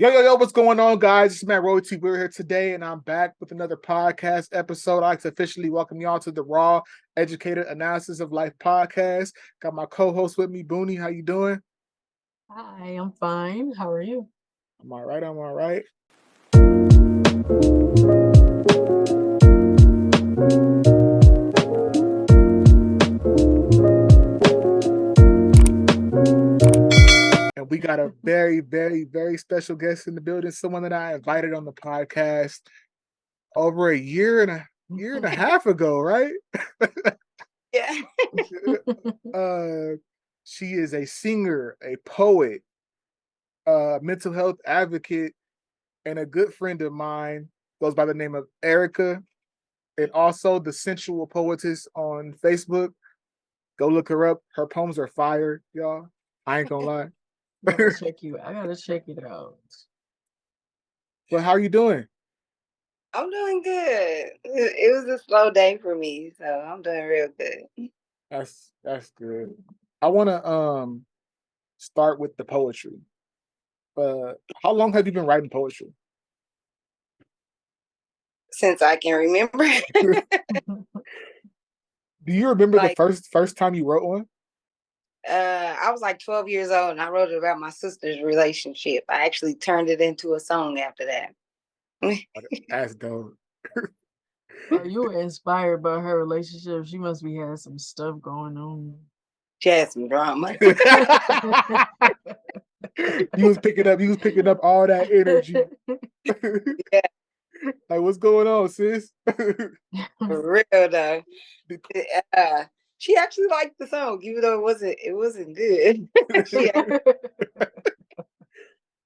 Yo, what's going on, guys? It's Matt Royalty. We're here today, and I'm back with another podcast episode. I'd like to officially welcome y'all to the R.E.A.L Educated Analysis of Life podcast. Got my co-host with me, Boonie. How you doing? Hi, I'm fine. How are you? I'm all right. And we got a very special guest in the building, someone that I invited on the podcast over a year and a half ago, right? Yeah. She is a singer, a poet, mental health advocate, and a good friend of mine. Goes by the name of Erica, and also the Sensual Poetess on Facebook. Go look her up. Her poems are fire, y'all. I ain't gonna lie. I gotta check it out. Well, how are you doing? I'm doing good. It was a slow day for me, so I'm doing real good. That's good. I wanna start with the poetry. How long have you been writing poetry? Since I can remember. Do you remember Like, the first time you wrote one? I was like 12 years old and I wrote it about my sister's relationship. I actually turned it into a song after that. That's dope. Oh, you were inspired by her relationship. She must be had some stuff going on. She had some drama. You was picking up all that energy. Yeah. Like, what's going on, sis? For real though. She actually liked the song, even though it wasn't good.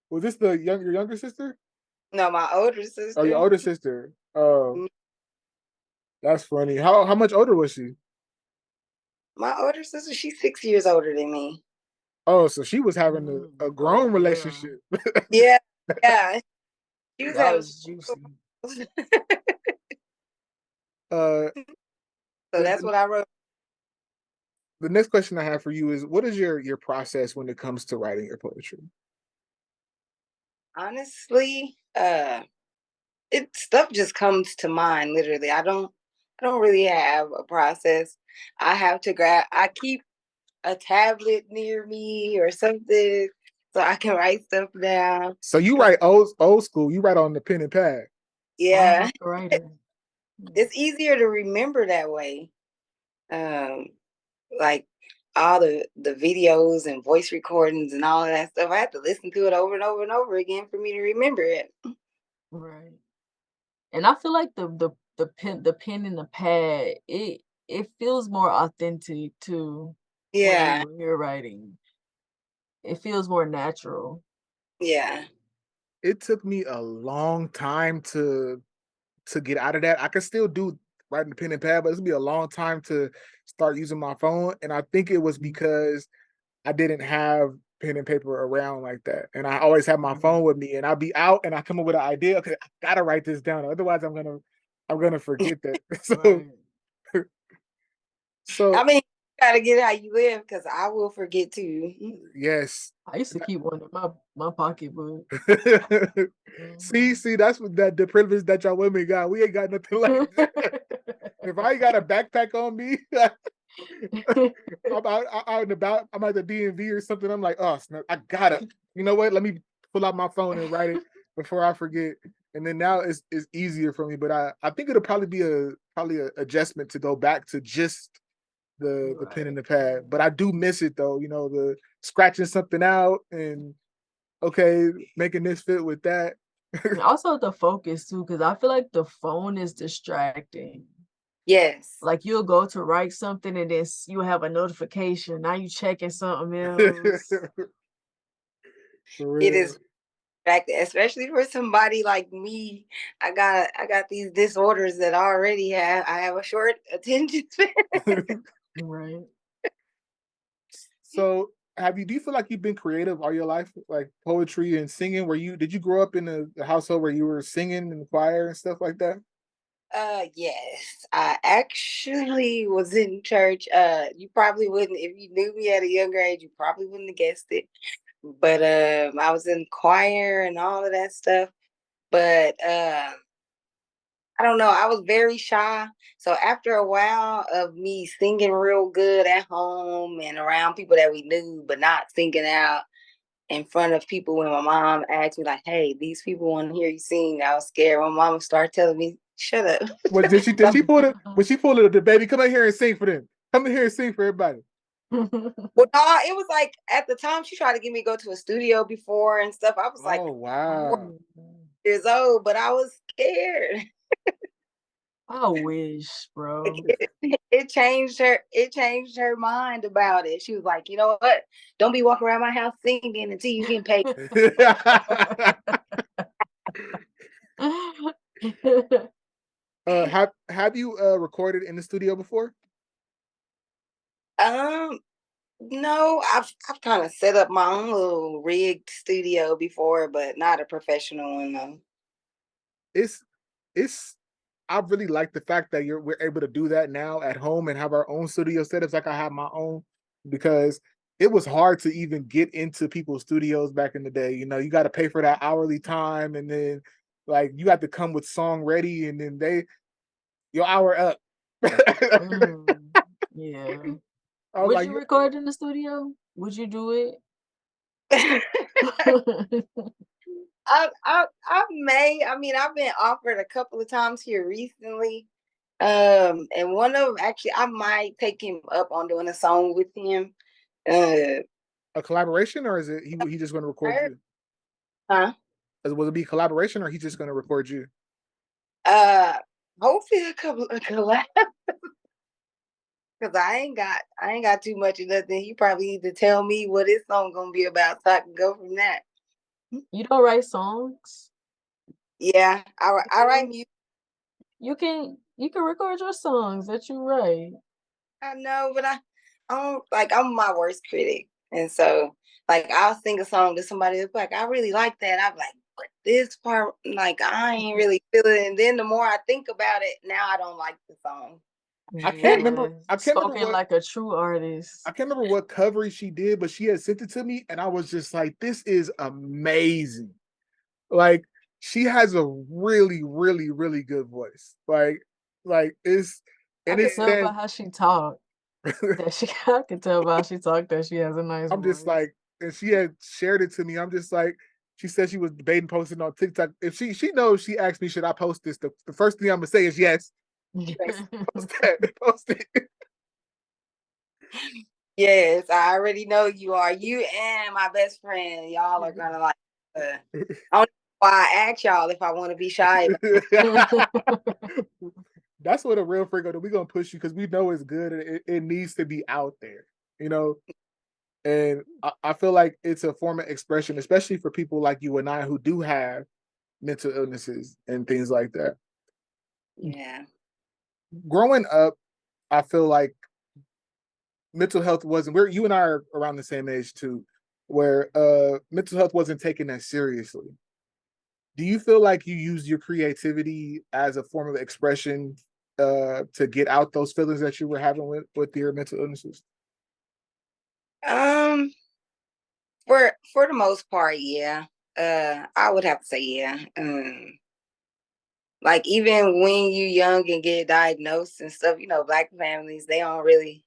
Was this your younger sister? No, my older sister. Oh, your older sister. Oh, that's funny. How much older was she? My older sister, she's 6 years older than me. Oh, so she was having a grown relationship. Yeah. She was That having was juicy. So that's what I wrote. The next question I have for you is, what is your process when it comes to writing your poetry? Honestly, stuff just comes to mind. Literally, I don't really have a process. I keep a tablet near me or something so I can write stuff down. So you write old school. You write on the pen and pad. Yeah, Writer. it's easier to remember that way. Like all the videos and voice recordings and all of that stuff, I have to listen to it over and over and over again for me to remember it. Right. And I feel like the pen and the pad, it feels more authentic too. Yeah. When you're writing. It feels more natural. Yeah. It took me a long time to get out of that. I can still do writing the pen and pad, but it's gonna be a long time to start using my phone. And I think it was because I didn't have pen and paper around like that. And I always have my phone with me, and I'll be out and I come up with an idea. Okay, I gotta write this down. Otherwise I'm gonna forget that. Right. So I mean, you gotta get how you live because I will forget too. yes. I used to keep one in my pocketbook. See, that's what the privilege that y'all women got. We ain't got nothing like that. If I ain't got a backpack on me, I'm out and about. I'm at the DMV or something. I'm like, oh, snap, I gotta. You know what? Let me pull out my phone and write it before I forget. And then now it's easier for me. But I think it'll probably be a adjustment to go back to just the pen and the pad. But I do miss it though. You know, the scratching something out and okay, making this fit with that. And also the focus too, because I feel like the phone is distracting. Yes. Like you'll go to write something and then you'll have a notification. Now you checking something else. For real. It is distracting, especially for somebody like me. I got these disorders that I have a short attention span. Right. So do you feel like you've been creative all your life, like poetry and singing? Did you grow up in a household where you were singing in the choir and stuff like that? Yes. I actually was in church. You probably wouldn't, if you knew me at a younger age, you probably wouldn't have guessed it. but I was in choir and all of that stuff. But I don't know, I was very shy. So after a while of me singing real good at home and around people that we knew, but not singing out in front of people, when my mom asked me like, "Hey, these people want to hear you sing," I was scared. My mom started telling me, "Shut up." What did she pull it? When she pulled it, the baby, come in here and sing for them. Come in here and sing for everybody. Well, no, it was like at the time she tried to get me to go to a studio before and stuff. I was like Oh wow. years old, but I was scared. I wish, bro. It changed her. It changed her mind about it. She was like, "You know what? Don't be walking around my house singing until you get paid." Have you recorded in the studio before? Um, no, I've kind of set up my own little rigged studio before, but not a professional one though. It's it's I really like the fact that we're able to do that now at home and have our own studio setups like I have my own, because it was hard to even get into people's studios back in the day. You know, you got to pay for that hourly time, and then like you got to come with song ready, and then your hour up. Yeah. I was Would like, you record in the studio? Would you do it? I may. I mean, I've been offered a couple of times here recently. And one of them actually, I might take him up on doing a song with him. Uh, a collaboration, or is it he just going to record you? huh? Will it be collaboration, or he's just going to record you? Uh, Hopefully a couple of collabs. Cause I ain't got too much of nothing. He probably need to tell me what his song gonna be about so I can go from that. You don't write songs? Yeah, I write music. You can record your songs that you write. I know, but I don't like. I'm my worst critic, and so like I'll sing a song to somebody that's like, I really like that. I'm like, but this part, like I ain't really feeling it. And then the more I think about it, now I don't like the song. I can't remember. Yeah. Spoken like a true artist. I can't remember what cover she did, but she had sent it to me, and I was just like, "This is amazing!" Like she has a really, really, really good voice. Like it's I and can it tell by stands. how she talked that she I can tell by how she talked that she has a nice I'm just voice. like, and she had shared it to me. I'm just like, she said she was debating posting on TikTok. If she knows, she asked me, should I post this? The first thing I'm gonna say is yes. Yes, post that, post it. Yes, I already know you are. You and my best friend, y'all are gonna like. I don't know why I ask y'all if I want to be shy. That's what a real friend gonna do. We're gonna push you because we know it's good and it needs to be out there, you know. And I feel like it's a form of expression, especially for people like you and I who do have mental illnesses and things like that. Yeah. Growing up, I feel like mental health wasn't where you and I are around the same age too, where mental health wasn't taken as seriously. Do you feel like you use your creativity as a form of expression to get out those feelings that you were having with your mental illnesses? Um, for the most part, yeah. I would have to say yeah. Like even when you young and get diagnosed and stuff, Black families they don't really.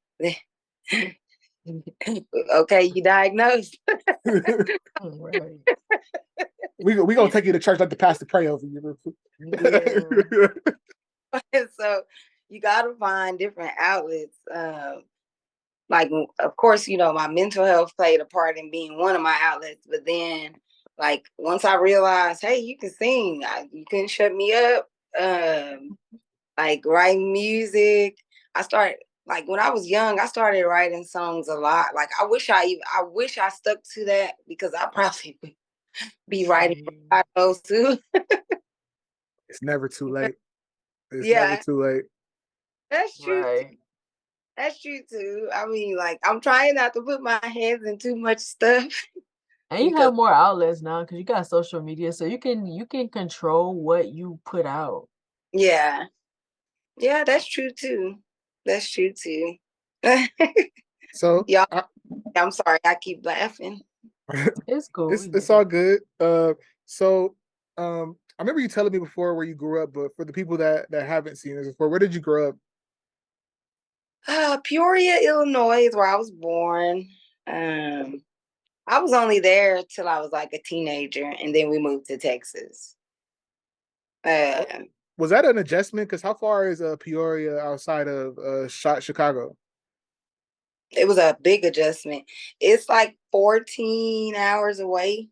Okay, you diagnosed. Right. We gonna take you to church, let the pastor pray over you. Yeah. So you got to find different outlets. Like, of course, my mental health played a part in being one of my outlets. But then, like, once I realized, hey, you can sing, you couldn't shut me up. Like writing music, I started like when I was young. I started writing songs a lot. Like, I wish I stuck to that because I probably would be writing for those too. It's never too late. It's never Yeah, too late. that's true. Right. That's true too. I mean, like, I'm trying not to put my hands in too much stuff And you because have more outlets now because you got social media, so you can control what you put out. yeah, yeah, that's true too. That's true too. So Y'all, I'm sorry, I keep laughing. It's cool. It's all good. So I remember you telling me before where you grew up, but for the people that haven't seen this before, where did you grow up? Peoria, Illinois is where I was born. I was only there till I was like a teenager, and then we moved to Texas. Uh, Was that an adjustment? Because how far is Peoria outside of Chicago? it was a big adjustment. It's like 14 hours away.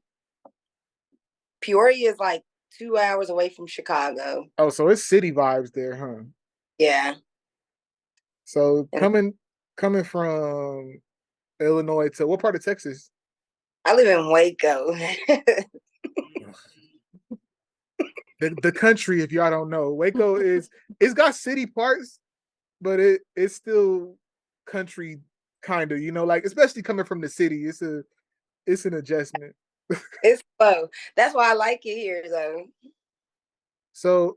Peoria is like 2 hours away from Chicago. Oh, so it's city vibes there, huh? Yeah. So And coming from Illinois to what part of Texas? I live in Waco. The country, if y'all don't know, Waco it's got city parts, but it's still country kind of, like especially coming from the city, it's an adjustment. It's slow. That's why I like it here, though. So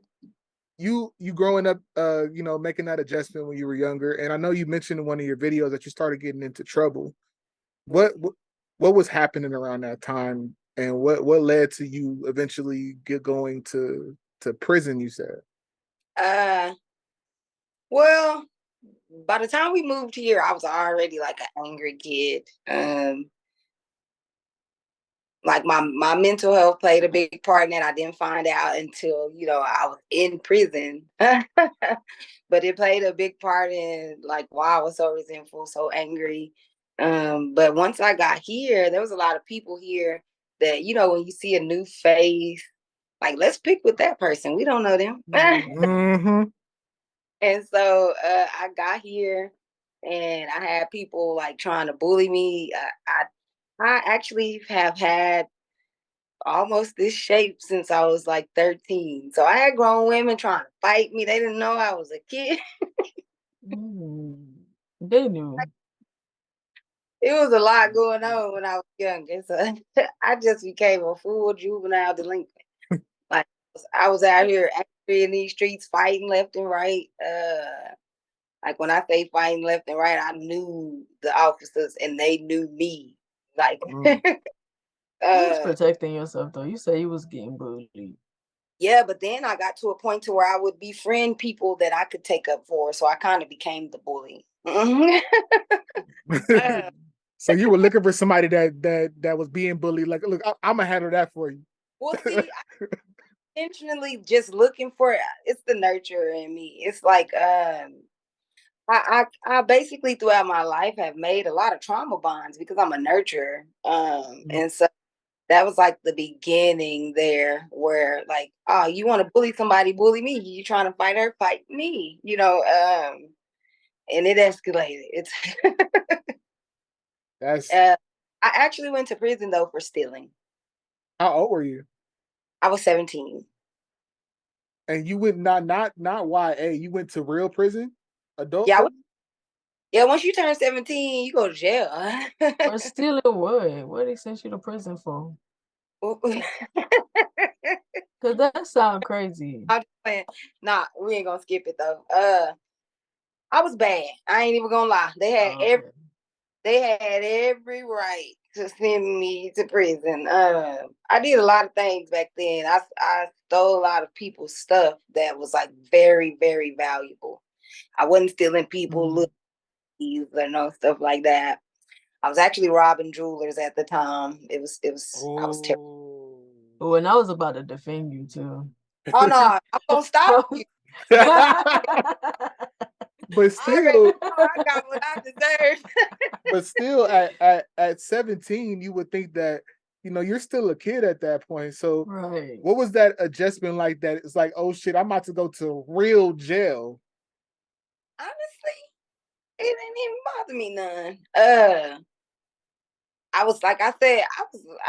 you growing up, making that adjustment when you were younger, and I know you mentioned in one of your videos that you started getting into trouble. What was happening around that time, and what led to you eventually going to prison? You said. Uh, well, by the time we moved here, I was already like an angry kid. Like my mental health played a big part in that. I didn't find out until I was in prison, but it played a big part in like why I was so resentful, so angry. But once I got here, there was a lot of people here that when you see a new face, like let's pick with that person. We don't know them. Mm-hmm. And so I got here, and I had people like trying to bully me. I actually have had almost this shape since I was like 13. So I had grown women trying to fight me. They didn't know I was a kid. They knew. It was a lot going on when I was younger. So I just became a full juvenile delinquent. Like I was out here actually in these streets fighting left and right. Like when I say fighting left and right, I knew the officers and they knew me. Like You was uh protecting yourself though. You say you was getting bullied. yeah, but then I got to a point to where I would befriend people that I could take up for. So I kind of became the bully. So you were looking for somebody that was being bullied. Like, look, I'm gonna handle that for you. Well, see, I intentionally just looking for it's the nurturer in me. It's like I basically throughout my life have made a lot of trauma bonds because I'm a nurturer. And so that was like the beginning there where like, oh, you want to bully somebody, bully me. You trying to fight her, fight me, and it escalated. It's That's I actually went to prison though for stealing. how old were you? I was 17. And you went not YA. You went to real prison, adult Yeah, prison. yeah. Once you turn 17, you go to jail. For stealing what? What they sent you to prison for? Cause that sound crazy. I'm just playing. Nah, we ain't gonna skip it though. I was bad. I ain't even gonna lie. Okay. They had every right to send me to prison. I did a lot of things back then. I stole a lot of people's stuff that was like very, very valuable. I wasn't stealing people or no stuff like that. I was actually robbing jewelers at the time. I was terrible. Oh. And I was about to defend you too. Oh no, I'm gonna stop you. But I already still, know I got what I deserve. but still, at 17, you would think that you're still a kid at that point. So, Right. what was that adjustment like? That it's like, oh shit, I'm about to go to real jail. Honestly, it didn't even bother me none. I was like I said,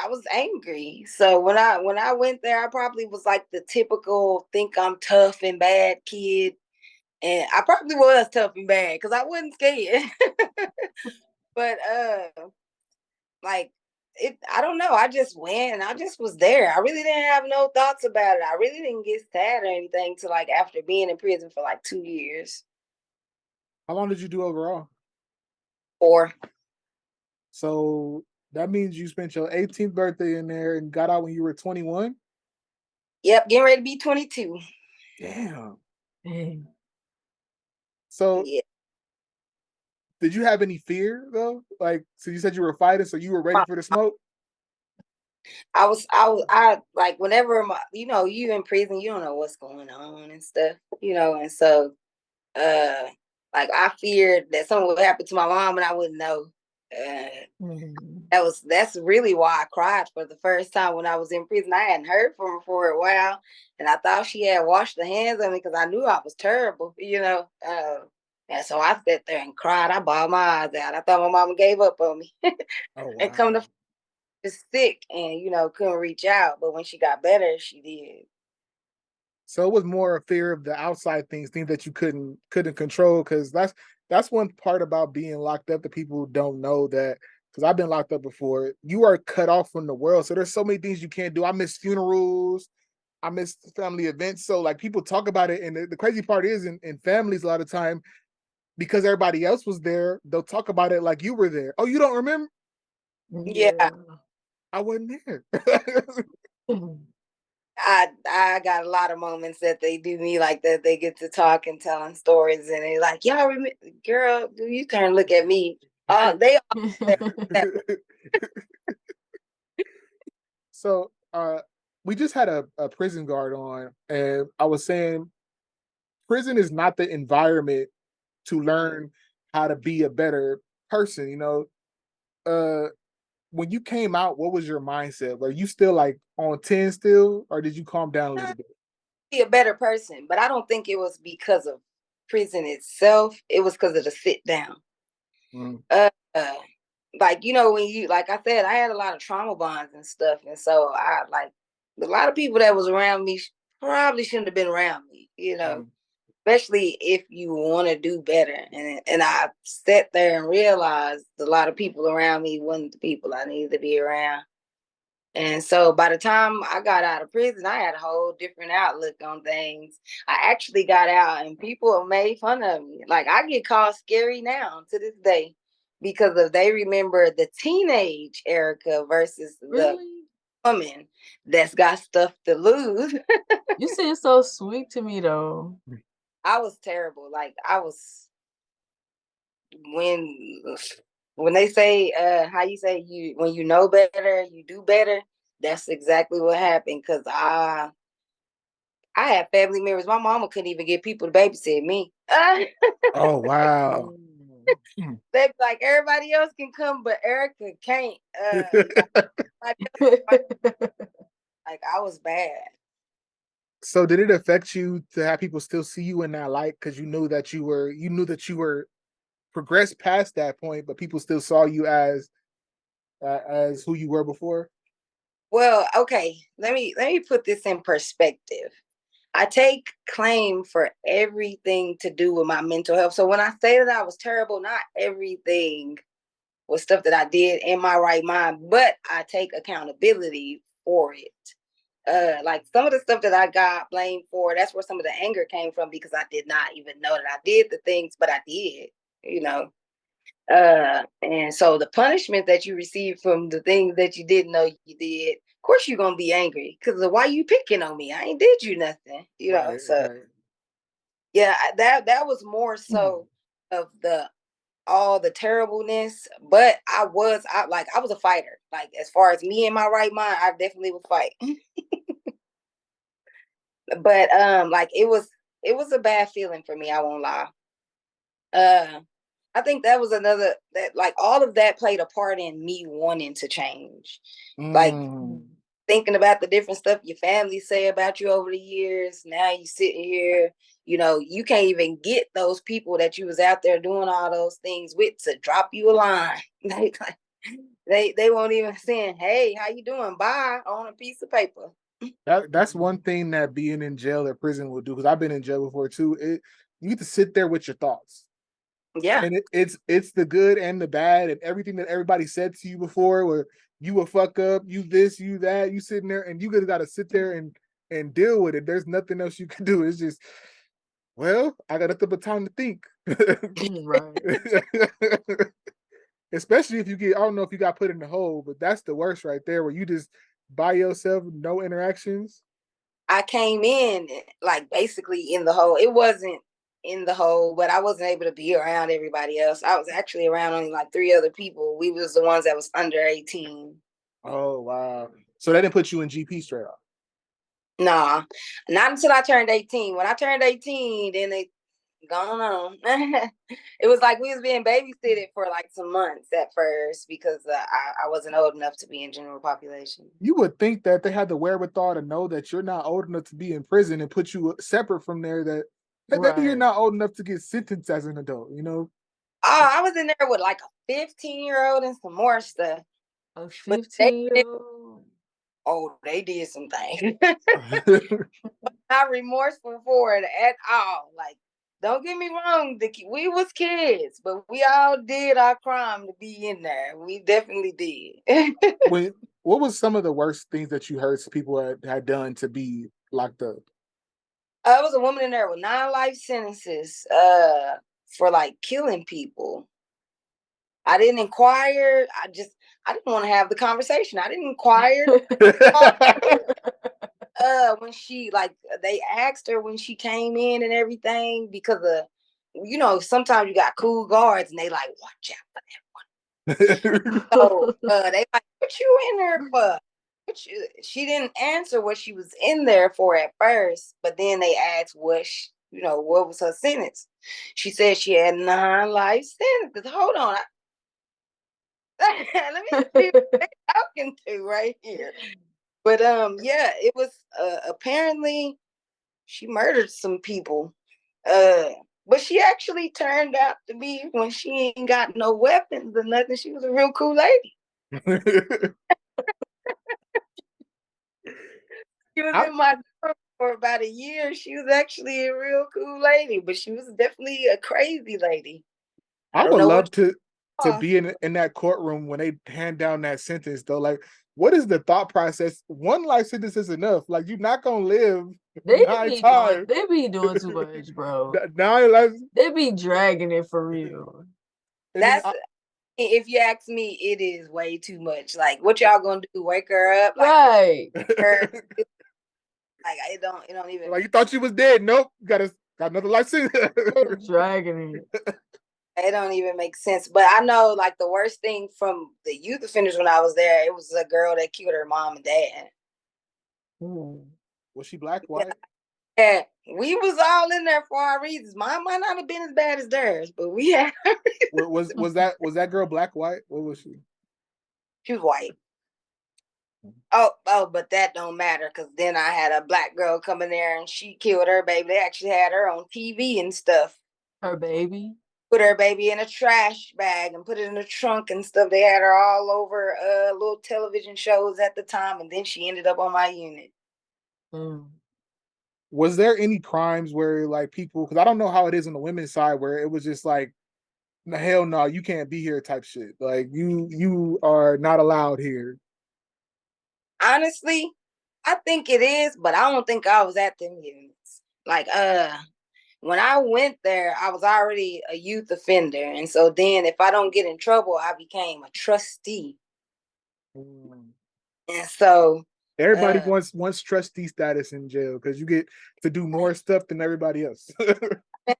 I was angry. So when I went there, I probably was like the typical think I'm tough and bad kid. And I probably was tough and bad because I wasn't scared. But like I don't know. I just went and I just was there. I really didn't have no thoughts about it. I really didn't get sad or anything till like after being in prison for like 2 years. How long did you do overall? Or So That means you spent your 18th birthday in there and got out when you were 21? Yep, getting ready to be 22. Damn. Dang. So Yeah. did you have any fear though? Like, so you said you were fighting, so you were ready for the smoke? I like whenever you in prison, you don't know what's going on and stuff, and so uh like I feared that something would happen to my mom and I wouldn't know. Uh Mhm. that's really why I cried for the first time when I was in prison. I hadn't heard from her for a while, and I thought she had washed her hands on me because I knew I was terrible. And so I sat there and cried. I bawled my eyes out. I thought my mama gave up on me. Oh And come to wow. just sick and couldn't reach out. But when she got better, she did. So it was more a fear of the outside things that you couldn't control. Cause that's one part about being locked up that people don't know that because I've been locked up before. You are cut off from the world. So there's so many things you can't do. I miss funerals. I miss family events. So like people talk about it. And the crazy part is in families a lot of time, because everybody else was there, they'll talk about it like you were there. Oh, you don't remember? Yeah. Yeah. I wasn't there. Mhm. I got a lot of moments that they do me like that. They get to talk and telling stories, and they like, y'all remember, girl, do you turn and look at me? They all that. So we just had a prison guard on, and I was saying prison is not the environment to learn how to be a better person, Uh when you came out, what was your mindset? Were you still like on 10 still, or did you calm down a little bit? Be a better person, but I don't think it was because of prison itself. It was because of the sit down. Mm. Uh, uh, like when you like I said, I had a lot of trauma bonds and stuff, and so I like a lot of people that was around me probably shouldn't have been around me. Mm. Especially if you want to do better. And I sat there and realized a lot of people around me wasn't the people I needed to be around. And so by the time I got out of prison, I had a whole different outlook on things. I actually got out and people made fun of me. Like I get called scary now to this day because of they remember the teenage Erica versus the Really? woman that's got stuff to lose. You seem so sweet to me though. I was terrible. Like I was when when they say how you say you when you know better you do better, that's exactly what happened because I had family members. My mama couldn't even get people to babysit me. Oh wow. Mm. They'd be like, everybody else can come, but Erica can't. Like, like I was bad. So did it affect you to have people still see you in that light because you knew that you were progressed past that point, but people still saw you as who you were before? Well, okay, let me put this in perspective. I take claim for everything to do with my mental health. So when I say that I was terrible, not everything was stuff that I did in my right mind, but I take accountability for it. Like some of the stuff that I got blamed for, that's where some of the anger came from because I did not even know that I did the things, but I did, you know. And so the punishment that you receive from the things that you didn't know you did, of course you're gonna be angry because why you picking on me? I ain't did you nothing. Right, So right. yeah, that was more Mm. so of the all the terribleness, but I was a fighter. Like as far as me in my right mind, I definitely would fight. But like it was a bad feeling for me, I won't lie. Uh I think that was another that like all of that played a part in me wanting to change. Like Mm. thinking about the different stuff your family say about you over the years. Now you sitting here, you can't even get those people that you was out there doing all those things with to drop you a line. They won't even saying, "Hey, how you doing?" Bye on a piece of paper. That's one thing that being in jail or prison will do, because I've been in jail before too. You get to sit there with your thoughts. Yeah, And it's the good and the bad and everything that everybody said to you before, where you a fuck up, you this, you that, you sitting there and you just gotta sit there and deal with it. There's nothing else you can do. It's just, well, I got nothing but time to think. Mm, right. Especially if you get, I don't know if you got put in the hole, but that's the worst right there, where you just by yourself, no interactions. I came in like basically in the hole. It wasn't in the hole, but I wasn't able to be around everybody else. I was actually around only like 3 other people. We was the ones that was under 18. Oh wow! So they didn't put you in GP straight up. Nah, not until I turned 18. When I turned 18, then they gone on. It was like we was being babysitted for like some months at first because I wasn't old enough to be in general population. You would think that they had the wherewithal to know that you're not old enough to be in prison and put you separate from there. That maybe you're Right. not old enough to get sentenced as an adult. You know. Oh, I was in there with like a 15-year-old and some more stuff. A But 15-year-old. they did some things. Not remorseful for it at all. Like, don't get me wrong, we was kids, but we all did our crime to be in there. We definitely did. What was some of the worst things that you heard people had done to be locked up? There was a woman in there with 9 life sentences for like killing people. I didn't inquire. I didn't want to have the conversation. I didn't inquire. When she like they asked her when she came in and everything because of sometimes you got cool guards and they like watch out for that one. So they like, what you in there for? She didn't answer what she was in there for at first, but then they asked what was her sentence. She said she had 9 life sentences. Hold on, let me see what they're talking to right here. But yeah, it was apparently she murdered some people. But she actually turned out to be, when she ain't got no weapons or nothing, she was a real cool lady. She was in my group for about a year. She was actually a real cool lady, but she was definitely a crazy lady. I don't would know love what to be in that courtroom when they hand down that sentence though. Like, what is the thought process? One life sentence is enough. Like, you're not gonna live They 9 be times. doing too much, bro. 9 life. They be dragging it for real. that's if you ask me, it is way too much. Like, what y'all gonna do? Wake her up? Like, Right. her, like it don't even. Like, you thought she was dead. Nope. Got another life sentence. Dragging it. It don't even make sense. But I know, like, the worst thing from the youth offenders when I was there, it was a girl that killed her mom and dad. Was she black? White? Yeah, we was all in there for our reasons. Mine might not have been as bad as theirs, but we had. Was that girl black? White? What was she? She was white. But that don't matter, because then I had a black girl come in there and she killed her baby. They actually had her on TV and stuff. Her baby? Put her baby in a trash bag and put it in the trunk and stuff. They had her all over little television shows at the time, and then she ended up on my unit. Was there any crimes where like people, because I don't know how it is on the women's side, where it was just like, hell no, you can't be here type shit. Like, you are not allowed here. Honestly, I think it is, but I don't think I was at them units. Like, when I went there, I was already a youth offender. And so then if I don't get in trouble, I became a trustee. And so everybody wants trustee status in jail because you get to do more stuff than everybody else. I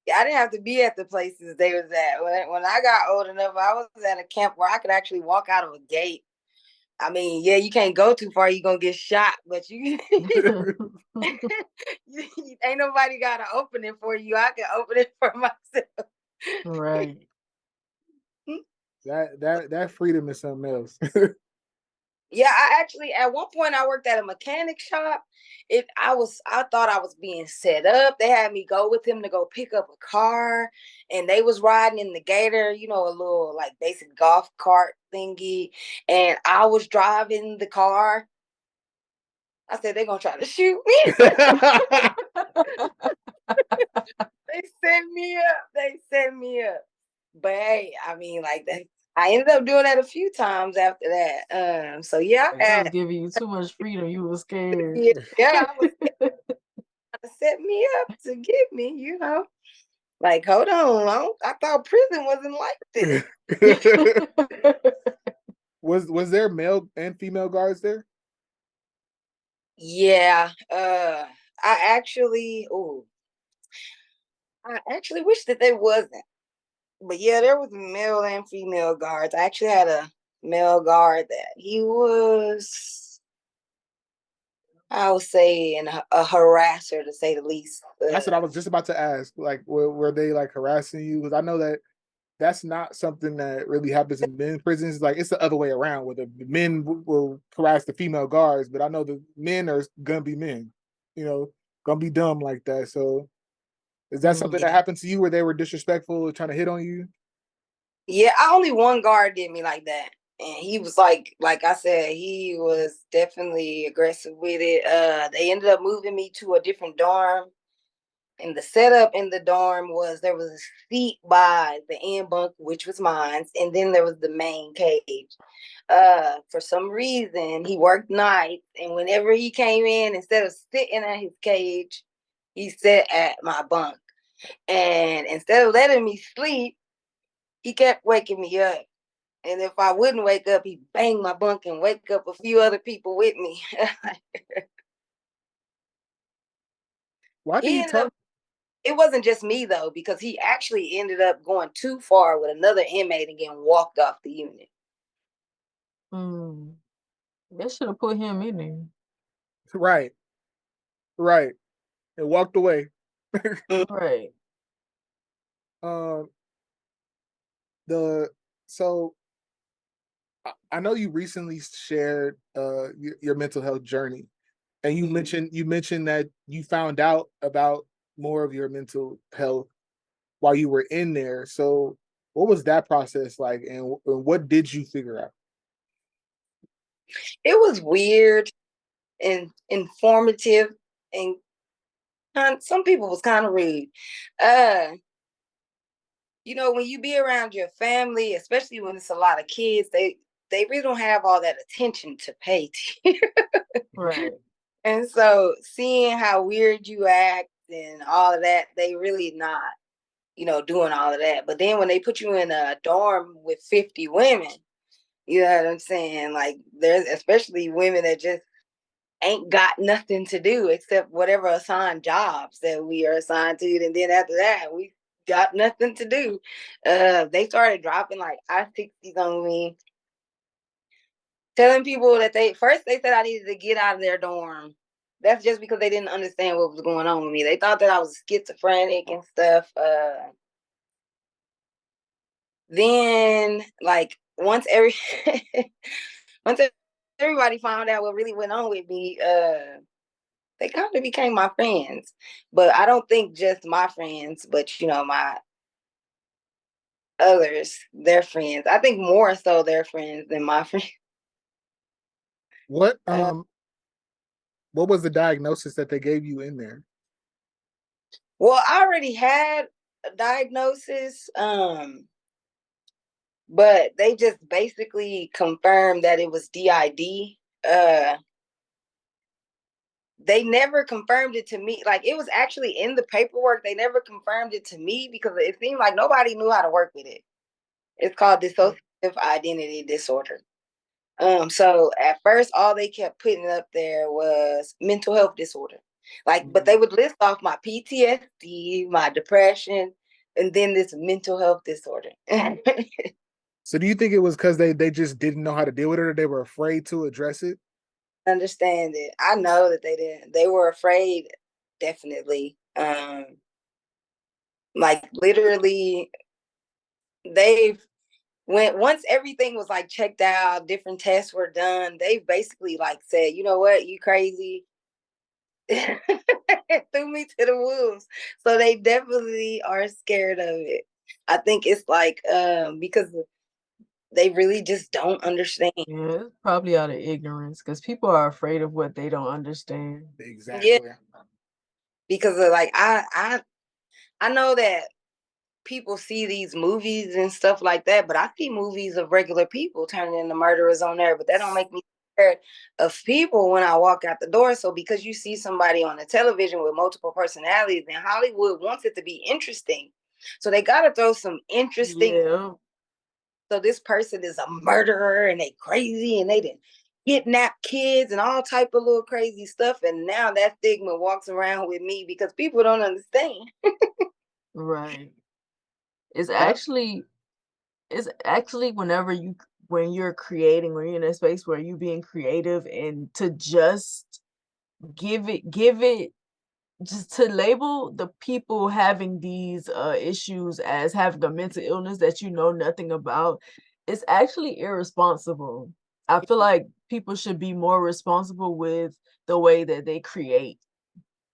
didn't have to be at the places they was at. When I got old enough, I was at a camp where I could actually walk out of a gate. I mean, yeah, you can't go too far, you're going to get shot, but you ain't nobody got to open it for you. I can open it for myself. Right. That freedom is something else. Yeah, I actually, at one point I worked at a mechanic shop. I thought I was being set up. They had me go with him to go pick up a car, and they was riding in the Gator, a little like basic golf cart thingy, and I was driving the car. I said, they're gonna try to shoot me. They set me up. But hey, I mean, like that. I ended up doing that a few times after that. So yeah, I was giving you too much freedom. You were scared. Yeah, I was scared to set me up to get me. Like, hold on, I thought prison wasn't like this. Was there male and female guards there? Yeah. I actually wish that there wasn't. But yeah, there was male and female guards. I actually had a male guard that he was, I would say, a harasser to say the least. That's what I was just about to ask. Like, were they like harassing you? Because I know that that's not something that really happens in men prisons. Like, it's the other way around, where the men will harass the female guards, but I know the men are gonna be men, you know, gonna be dumb like that. So, is that something that happened to you where they were disrespectful or trying to hit on you? Yeah, only one guard did me like that. And he was like I said, he was definitely aggressive with it. They ended up moving me to a different dorm. And the setup in the dorm was there was a seat by the end bunk, which was mine, and then there was the main cage. For some reason, he worked nights, and whenever he came in, instead of sitting at his cage, he sat at my bunk. And instead of letting me sleep, he kept waking me up. And if I wouldn't wake up, he'd bang my bunk and wake up a few other people with me. Why did He he ended up talk? It wasn't just me though, because he actually ended up going too far with another inmate and getting walked off the unit. They should have put him in there. Right, right, and walked away. Right. Um, the so I know you recently shared your mental health journey, and you mentioned that you found out about more of your mental health while you were in there. So, what was that process like, and what did you figure out? It was weird and informative, and some people was kind of rude. Uh, when you be around your family, especially when it's a lot of kids, they really don't have all that attention to pay to you. Right. And so seeing how weird you act and all of that, they really not, doing all of that. But then when they put you in a dorm with 50 women, you know what I'm saying? Like, there's especially women that just ain't got nothing to do except whatever assigned jobs that we are assigned to. And then after that, we got nothing to do. They started dropping like I-60s on me, telling people that they said I needed to get out of their dorm. That's just because they didn't understand what was going on with me. They thought that I was schizophrenic and stuff. Then, like, once everybody found out what really went on with me, they kind of became my friends. But I don't think just my friends, but my others, their friends. I think more so their friends than my friends. What Uh, um what was the diagnosis that they gave you in there? well, I already had a diagnosis, but they just basically confirmed that it was DID. They never confirmed it to me. Like, it was actually in the paperwork. They never confirmed it to me because it seemed like nobody knew how to work with it. It's called dissociative identity disorder. So at first, all they kept putting up there was mental health disorder. Like, but they would list off my PTSD, my depression, and then this mental health disorder. So, do you think it was because they just didn't know how to deal with it, or they were afraid to address it? Understand it. I know that they didn't. They were afraid, definitely. Like, literally, they've once everything was like checked out, different tests were done, they basically like said, you know what, you crazy. Threw me to the wolves. So they definitely are scared of it. I think it's like because they really just don't understand. Yeah, it's probably out of ignorance because people are afraid of what they don't understand. Yeah, Exactly. because of, like, I know that people see these movies and stuff like that, but I see movies of regular people turning into murderers on there, but that don't make me scared of people when I walk out the door. So because you see somebody on the television with multiple personalities, and Hollywood wants it to be interesting, So they got to throw some interesting. Yeah. So this person is a murderer and they crazy and they didn't kidnap kids and all type of little crazy stuff. And now that stigma walks around with me because people don't understand. Right. It's That actually when you're creating, when you're in a space where you're being creative, and to just give it just to label the people having these issues as having a mental illness that you know nothing about, it's actually irresponsible. I feel like people should be more responsible with the way that they create,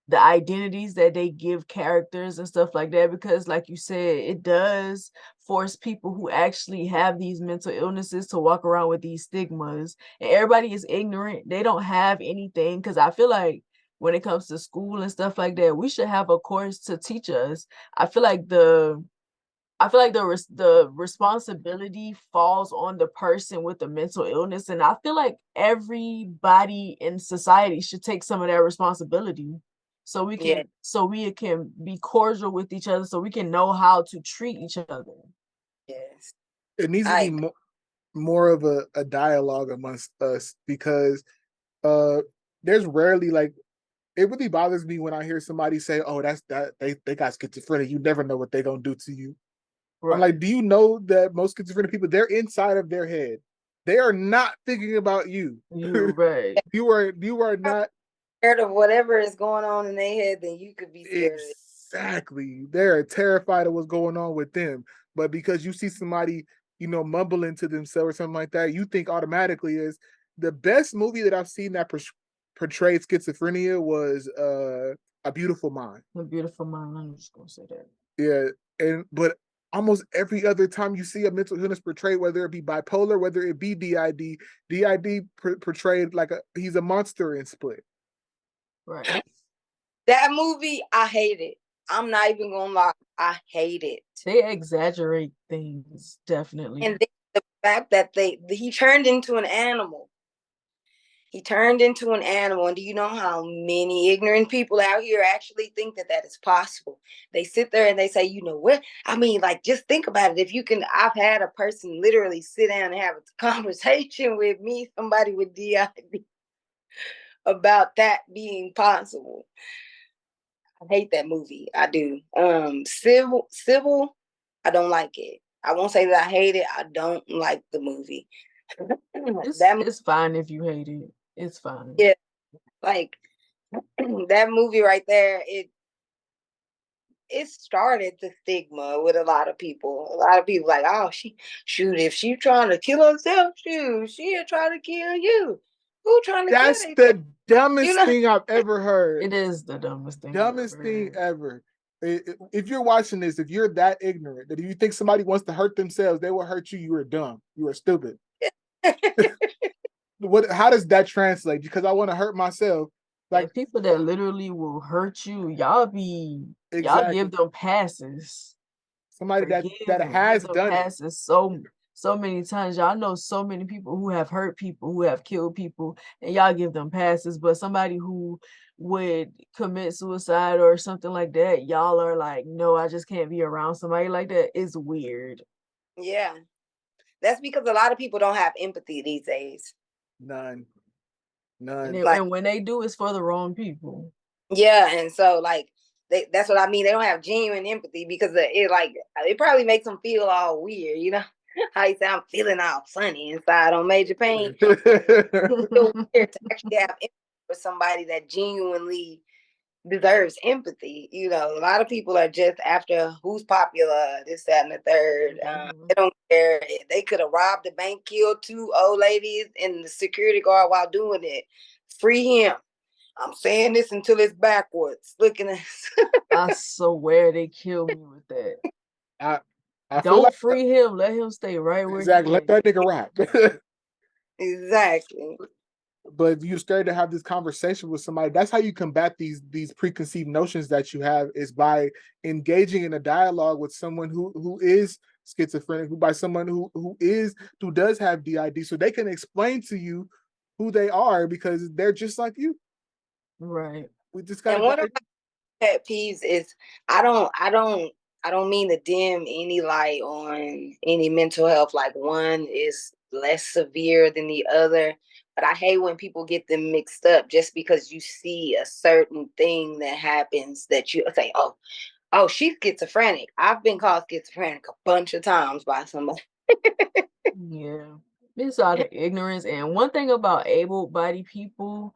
the identities that they give characters and stuff like that, because like you said, it does force people who actually have these mental illnesses to walk around with these stigmas, and everybody is ignorant. They don't have anything, because I feel like when it comes to school and stuff like that, we should have a course to teach us. I feel like the responsibility falls on the person with the mental illness, and I feel like everybody in society should take some of that responsibility, Yeah. so we can be cordial with each other, so we can know how to treat each other. Yes. it needs to be I more of a dialogue amongst us, because uh there's rarely, like, it really bothers me when I hear somebody say, "Oh, that's that they got schizophrenia. You never know what they're gonna do to you." I'm Right. like, do you know that most schizophrenic people, they're inside of their head. They are not thinking about you. You're right. You are not scared of whatever is going on in their head, then you could be scared of it. exactly. They're terrified of what's going on with them. But because you see somebody, mumbling to themselves or something like that, you think automatically is the best movie that I've seen that portrayed schizophrenia was A Beautiful Mind. A Beautiful Mind. I'm just gonna say that. Yeah, but almost every other time you see a mental illness portrayed, whether it be bipolar, whether it be DID portrayed like he's a monster in Split. Right. That movie, I hate it. I'm not even gonna lie, I hate it. They exaggerate things, And definitely. then the fact that he turned into an animal. He turned into an animal. And do you know how many ignorant people out here actually think that that is possible? They sit there and they say, you know what? I mean, like, just think about it. If you can, I've had a person literally sit down and have a conversation with me, somebody with DID, about that being possible. I hate that movie. I do. Civil, I don't like it. I won't say that I hate it. I don't like the movie. It's fine if you hate it. It's fine. Yeah, like that movie right there, it started the stigma with a lot of people. A lot of people like, oh, if she trying to kill herself, she'll try to kill you. Who trying to kill That's themselves? the dumbest You know? thing I've ever heard. It is the dumbest thing I've Dumbest ever thing heard. ever. If you're watching this, if you're that ignorant that if you think somebody wants to hurt themselves, they will hurt you, you are dumb. You are stupid. How does that translate? Because I want to hurt myself. Like, And people that literally will hurt you, y'all exactly. give them passes. Somebody that Give has them done it. passes so many times. Y'all know so many people who have hurt people, who have killed people, and y'all give them passes. But somebody who would commit suicide or something like that, y'all are like, no, I just can't be around somebody like that. It's weird. Yeah. That's because a lot of people don't have empathy these days. None. And, None. Like, and when they do, it's for the wrong people. yeah, and so like that's what I mean. They don't have genuine empathy because it probably makes them feel all weird, you know. How you say I'm feeling all funny inside on Major Pain. It's feel weird to actually have empathy for somebody that genuinely deserves empathy. You know, a lot of people are just after who's popular, this, that, and the third. Mhm. They don't care. They could have robbed the bank, killed 2 old ladies, and the security guard while doing it. Free him. I'm saying this until it's backwards. Looking at I swear they kill me with that. I I feel Don't like free him. Let him stay right where exactly he let is. that nigga rock. exactly. But if you're scared to have this conversation with somebody, that's how you combat these preconceived notions that you have, is by engaging in a dialogue with someone who is schizophrenic, who does have DID, so they can explain to you who they are, because they're just like you. Right. We just And gotta one of my pet peeves is I don't I don't mean to dim any light on any mental health. Like one is less severe than the other, but I hate when people get them mixed up just because you see a certain thing that happens that you say, oh, she's schizophrenic. I've been called schizophrenic a bunch of times by somebody. Yeah. It's out of ignorance. And one thing about able-bodied people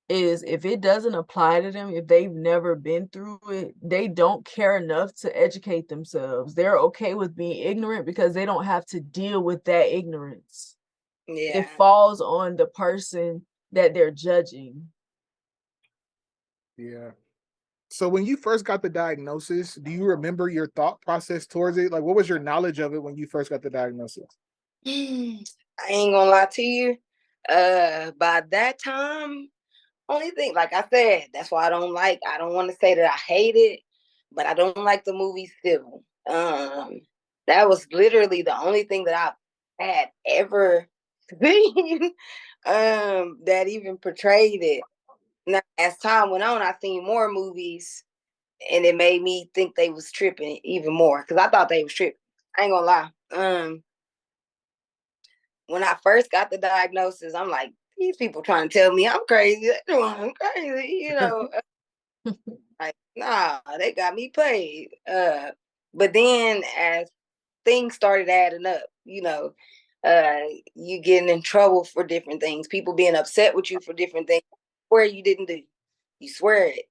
is if it doesn't apply to them, if they've never been through it, they don't care enough to educate themselves. They're okay with being ignorant because they don't have to deal with that ignorance. Yeah. It falls on the person that they're judging. Yeah. So when you first got the diagnosis, do you remember your thought process towards it? Like, what was your knowledge of it when you first got the diagnosis? I ain't gonna lie to you. By that time, only thing, like I said, that's why I don't want to say that I hate it, but I don't like the movie Civil. That was literally the only thing that I had ever seen that even portrayed it. Now, as time went on, I seen more movies, and it made me think they was tripping even more because I thought they was tripping. I ain't gonna lie. When I first got the diagnosis, I'm like, these people trying to tell me I'm crazy. I'm crazy, like, nah, they got me played. But then as things started adding up, you getting in trouble for different things, people being upset with you for different things where you didn't do. You swear it,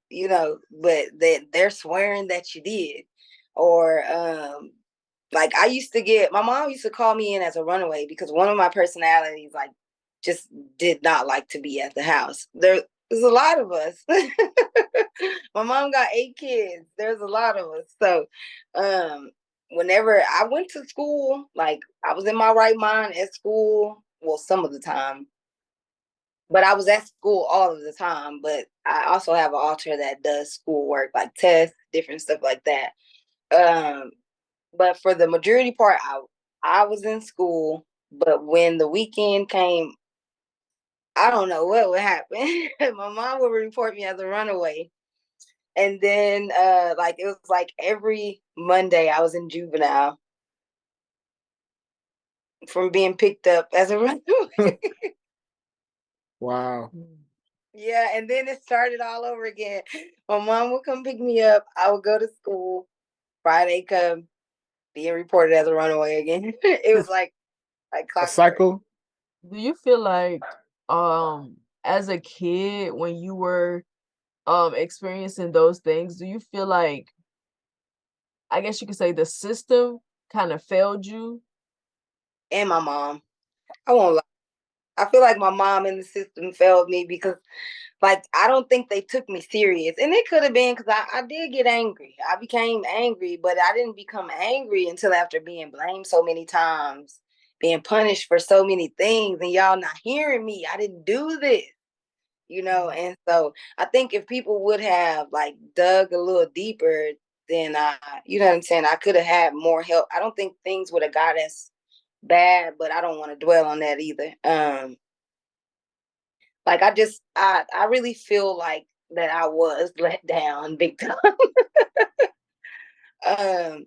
but they're swearing that you did. Or like my mom used to call me in as a runaway because one of my personalities like just did not like to be at the house. There's a lot of us. My mom got 8 kids. There's a lot of us. So whenever I went to school, like I was in my right mind at school, well, some of the time, but I was at school all of the time. But I also have an alter that does schoolwork, like tests, different stuff like that. But for the majority part, I was in school. But when the weekend came, I don't know what would happen. My mom would report me as a runaway. And then like it was like every Monday I was in juvenile from being picked up as a runaway. Wow. Yeah, and then it started all over again. My mom would come pick me up. I would go to school. Friday come, being reported as a runaway again. It was like A clockwork. cycle? Do you feel like as a kid when you were experiencing those things, do you feel like, I guess you could say, the system kind of failed you? And my mom. I won't lie. I feel like my mom and the system failed me because like I don't think they took me serious. And it could have been because I did get angry. I became angry, but I didn't become angry until after being blamed so many times, being punished for so many things, and y'all not hearing me. I didn't do this. And so I think if people would have like dug a little deeper, then you know what I'm saying, I could have had more help. I don't think things would have got as bad, but I don't want to dwell on that either. Like I really feel like that I was let down big time. um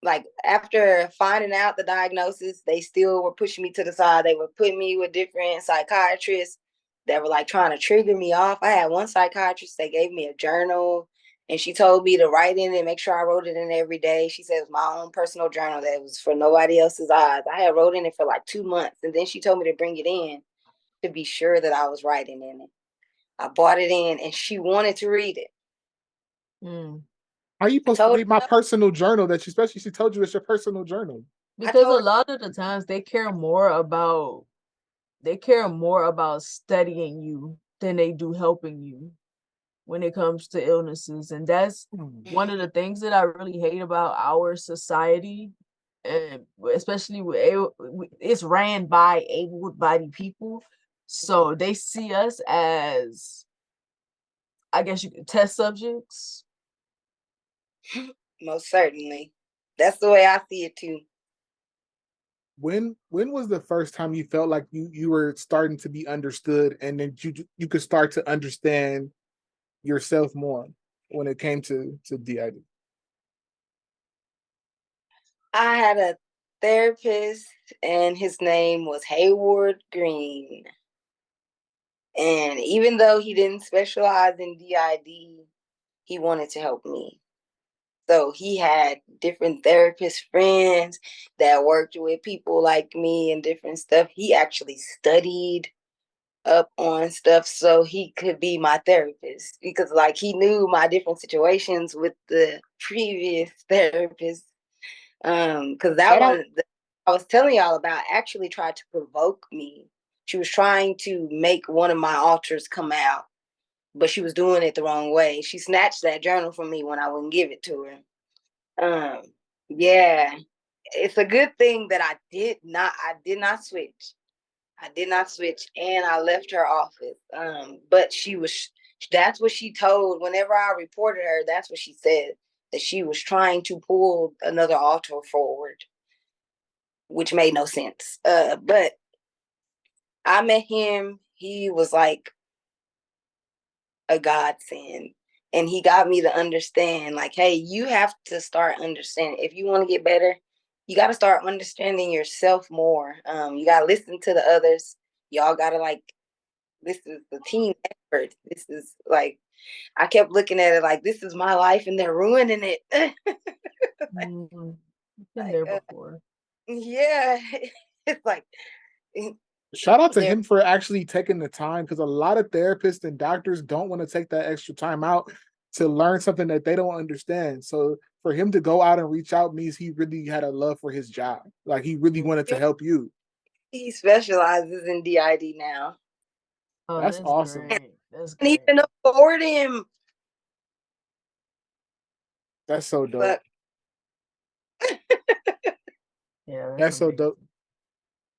like after finding out the diagnosis, they still were pushing me to the side. They were putting me with different psychiatrists that were like trying to trigger me off. I had one psychiatrist that gave me a journal and she told me to write in it and make sure I wrote it in every day. She said it was my own personal journal that was for nobody else's eyes. I had wrote in it for like 2 months and then she told me to bring it in to be sure that I was writing in it. I bought it in and she wanted to read it. Mm. How are you supposed to read my personal journal that she, especially she told you it's your personal journal? Because a lot of the times they care more about studying you than they do helping you when it comes to illnesses. And that's one of the things that I really hate about our society, and especially it's ran by able-bodied people. So they see us as, I guess you could, test subjects. Most certainly. That's the way I see it too. When was the first time you felt like you were starting to be understood and then you could start to understand yourself more when it came to DID? I had a therapist, and his name was Hayward Green. And even though he didn't specialize in DID, he wanted to help me. So he had different therapist friends that worked with people like me and different stuff. He actually studied up on stuff so he could be my therapist, because like he knew my different situations with the previous therapist. Because that Shout out. one I was telling y'all about actually tried to provoke me. She was trying to make one of my altars come out, but she was doing it the wrong way. She snatched that journal from me when I wouldn't give it to her. Yeah, it's a good thing that I did not switch. I did not switch, and I left her office. But that's what she told, whenever I reported her, that's what she said, that she was trying to pull another altar forward, which made no sense. But I met him. He was like a godsend. And he got me to understand, like, hey, you have to start understanding. If you want to get better, you got to start understanding yourself more. You got to listen to the others. Y'all got to, like, this is the team effort. This is like, I kept looking at it like, this is my life and they're ruining it. Mm-hmm. Been Like, there before. yeah. It's like, Shout out to they're him for actually taking the time, because a lot of therapists and doctors don't want to take that extra time out to learn something that they don't understand. So for him to go out and reach out means he really had a love for his job. Like he really wanted to help you. he specializes in DID now. Oh, That's that's awesome. great. That's And great. even afford him. That's so dope. But Yeah, that's That's so amazing. dope.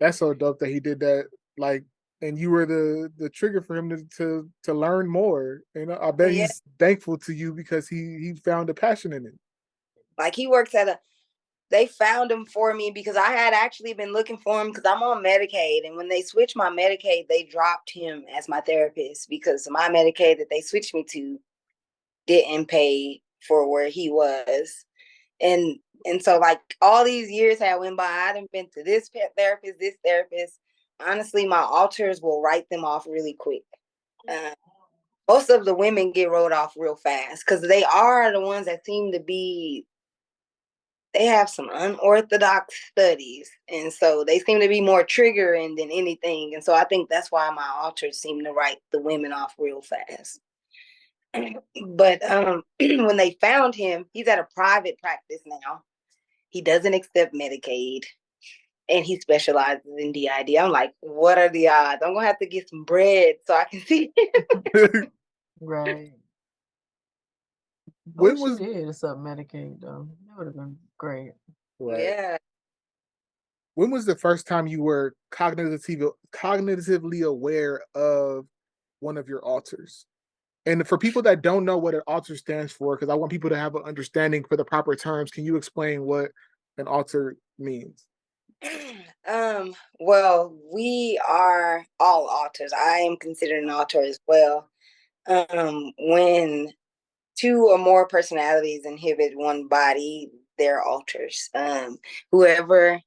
That's so dope that he did that. Like, and you were the trigger for him to learn more. And I bet yeah, he's thankful to you because he found a passion in it. like he works at they found him for me because I had actually been looking for him because I'm on Medicaid. And when they switched my Medicaid, they dropped him as my therapist because my Medicaid that they switched me to didn't pay for where he was. And so like all these years had went by, I hadn't been to this therapist, this therapist. Honestly, my alters will write them off really quick. Uh, Most of the women get wrote off real fast because they are the ones that seem to be, they have some unorthodox studies, and so they seem to be more triggering than anything. And so I think that's why my alters seem to write the women off real fast. But when they found him, he's at a private practice now. He doesn't accept Medicaid, and he specializes in DID. I'm like, what are the odds? I'm gonna have to get some bread so I can see him. Right. I When wish you was did accept Medicaid though. That would have been great. right? Yeah. When was the first time you were cognitively aware of one of your alters? And for people that don't know what an alter stands for, because I want people to have an understanding for the proper terms, can you explain what an alter means? Well, we are all alters. I am considered an alter as well. When two or more personalities inhibit one body, they're alters. Whoever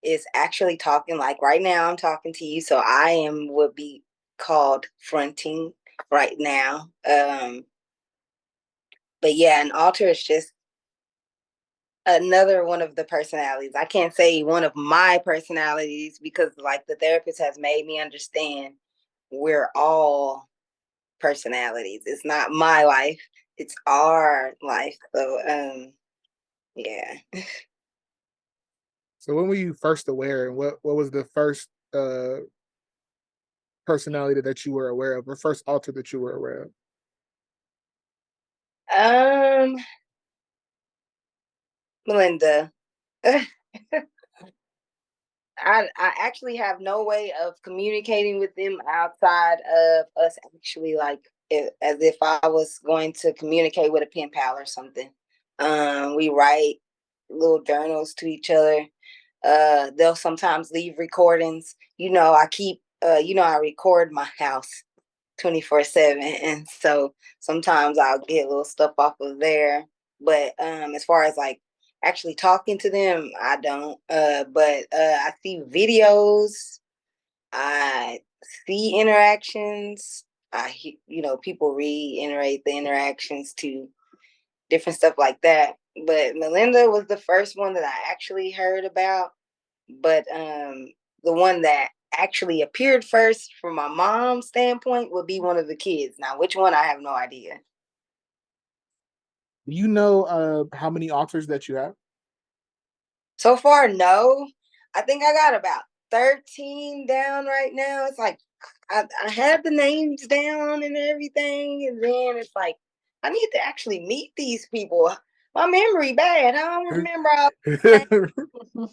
is actually talking, like right now, I'm talking to you, so I am would be called fronting right now. But yeah, an alter is just another one of the personalities. I can't say one of my personalities because like the therapist has made me understand we're all personalities. It's not my life, it's our life. So yeah. So when were you first aware, and what was the first personality that you were aware of, or first alter that you were aware of? um Melinda. I actually have no way of communicating with them outside of us actually like as if I was going to communicate with a pen pal or something. We write little journals to each other. They'll sometimes leave recordings. I keep I record my house 24/7, and so sometimes I'll get little stuff off of there. But as far as like actually talking to them, I don't. But I see videos, I see interactions. People reiterate the interactions to different stuff like that. But Melinda was the first one that I actually heard about. But the one that actually appeared first from my mom's standpoint would be one of the kids. Now, which one, I have no idea. Do you know how many authors that you have? So far, no. I think I got about 13 down right now. It's like I had the names down and everything, and then it's like I need to actually meet these people. My memory bad. I don't remember all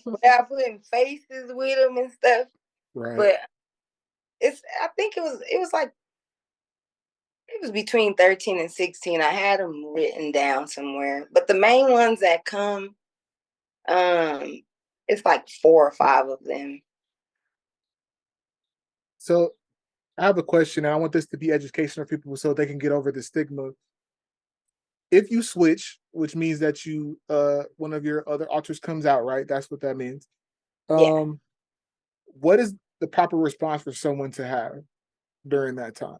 without putting faces with them and stuff. Right. But I think it was between 13 and 16. I had them written down somewhere. But the main ones that come, it's like 4 or 5 of them. So I have a question, and I want this to be educational for people so they can get over the stigma. If you switch, which means that you one of your other authors comes out, right? That's what that means. Yeah. What is the proper response for someone to have during that time?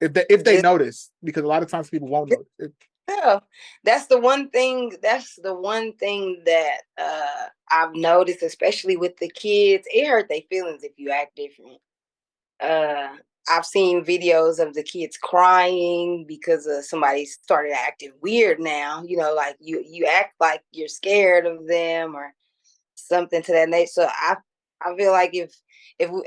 If they notice, because a lot of times people won't notice. Yeah, that's the one thing. That's the one thing that I've noticed, especially with the kids. It hurt their feelings if you act different. I've seen videos of the kids crying because somebody started acting weird. Now, like you act like you're scared of them or something to that nature. So I feel like if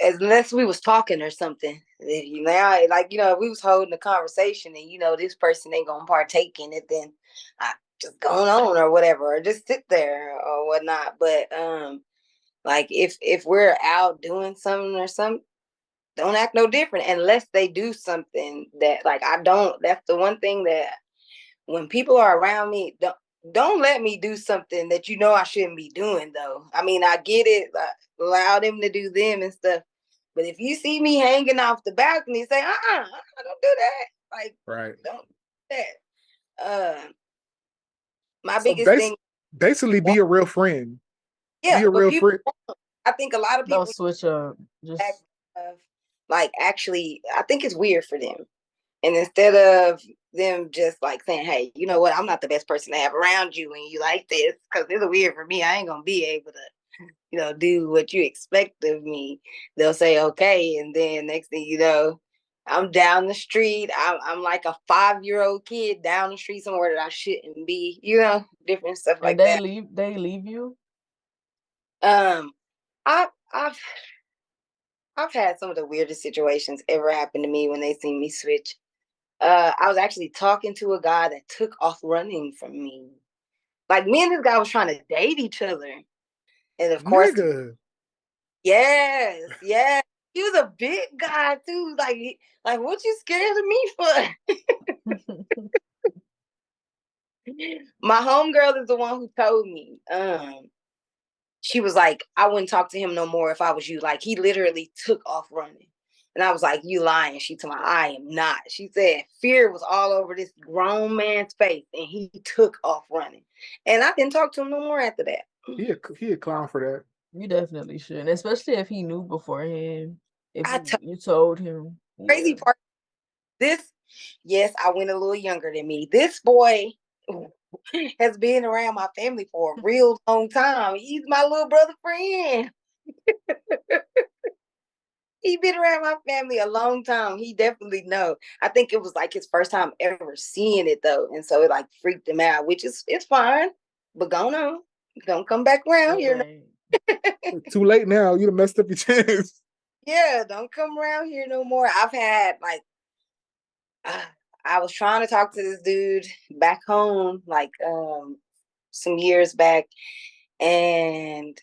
unless we was talking or something, now if we was holding a conversation and this person ain't gonna partake in it, then I just going on or whatever, or just sit there or whatnot. But like if we're out doing something or something, don't act no different unless they do something that like I don't. That's the one thing that when people are around me, don't let me do something that I shouldn't be doing though. I mean, I get it, allow them to do them and stuff. But if you see me hanging off the balcony, say, don't do that. Like, Right. Don't do that. My So biggest thing, basically be a real friend. Be yeah, a but real people, friend. I think a lot of Don't people switch up. Just like actually, I think it's weird for them. And instead of them just like saying, hey, you know what, I'm not the best person to have around you when you like this, because it's weird for me. I ain't going to be able to, do what you expect of me. They'll say, okay. And then next thing you know, I'm down the street. I'm like a 5-year-old kid down the street somewhere that I shouldn't be, different stuff and like that. they leave you. Um, I, I've I've had some of the weirdest situations ever happen to me when they see me switch. I was actually talking to a guy that took off running from me. Like me and this guy was trying to date each other. And of course, Nigga. yes. He was a big guy too. Like what you scared of me for? My homegirl is the one who told me. She was like, I wouldn't talk to him no more if I was you. Like he literally took off running. And I was like, you lying. She told me, I am not. She said, fear was all over this grown man's face and he took off running. And I didn't talk to him no more after that. He a clown for that. You definitely should, and especially if he knew beforehand. If I you told him. crazy part, yes, I went a little younger than me. This boy has been around my family for a real long time. He's my little brother friend. He been around my family a long time. He definitely know. I think it was like his first time ever seeing it though, and so it like freaked him out, which is it's fine. But go on, don't come back around here. Too late now. You done messed up your chance. Yeah, don't come around here no more. I've had like I was trying to talk to this dude back home, like some years back, and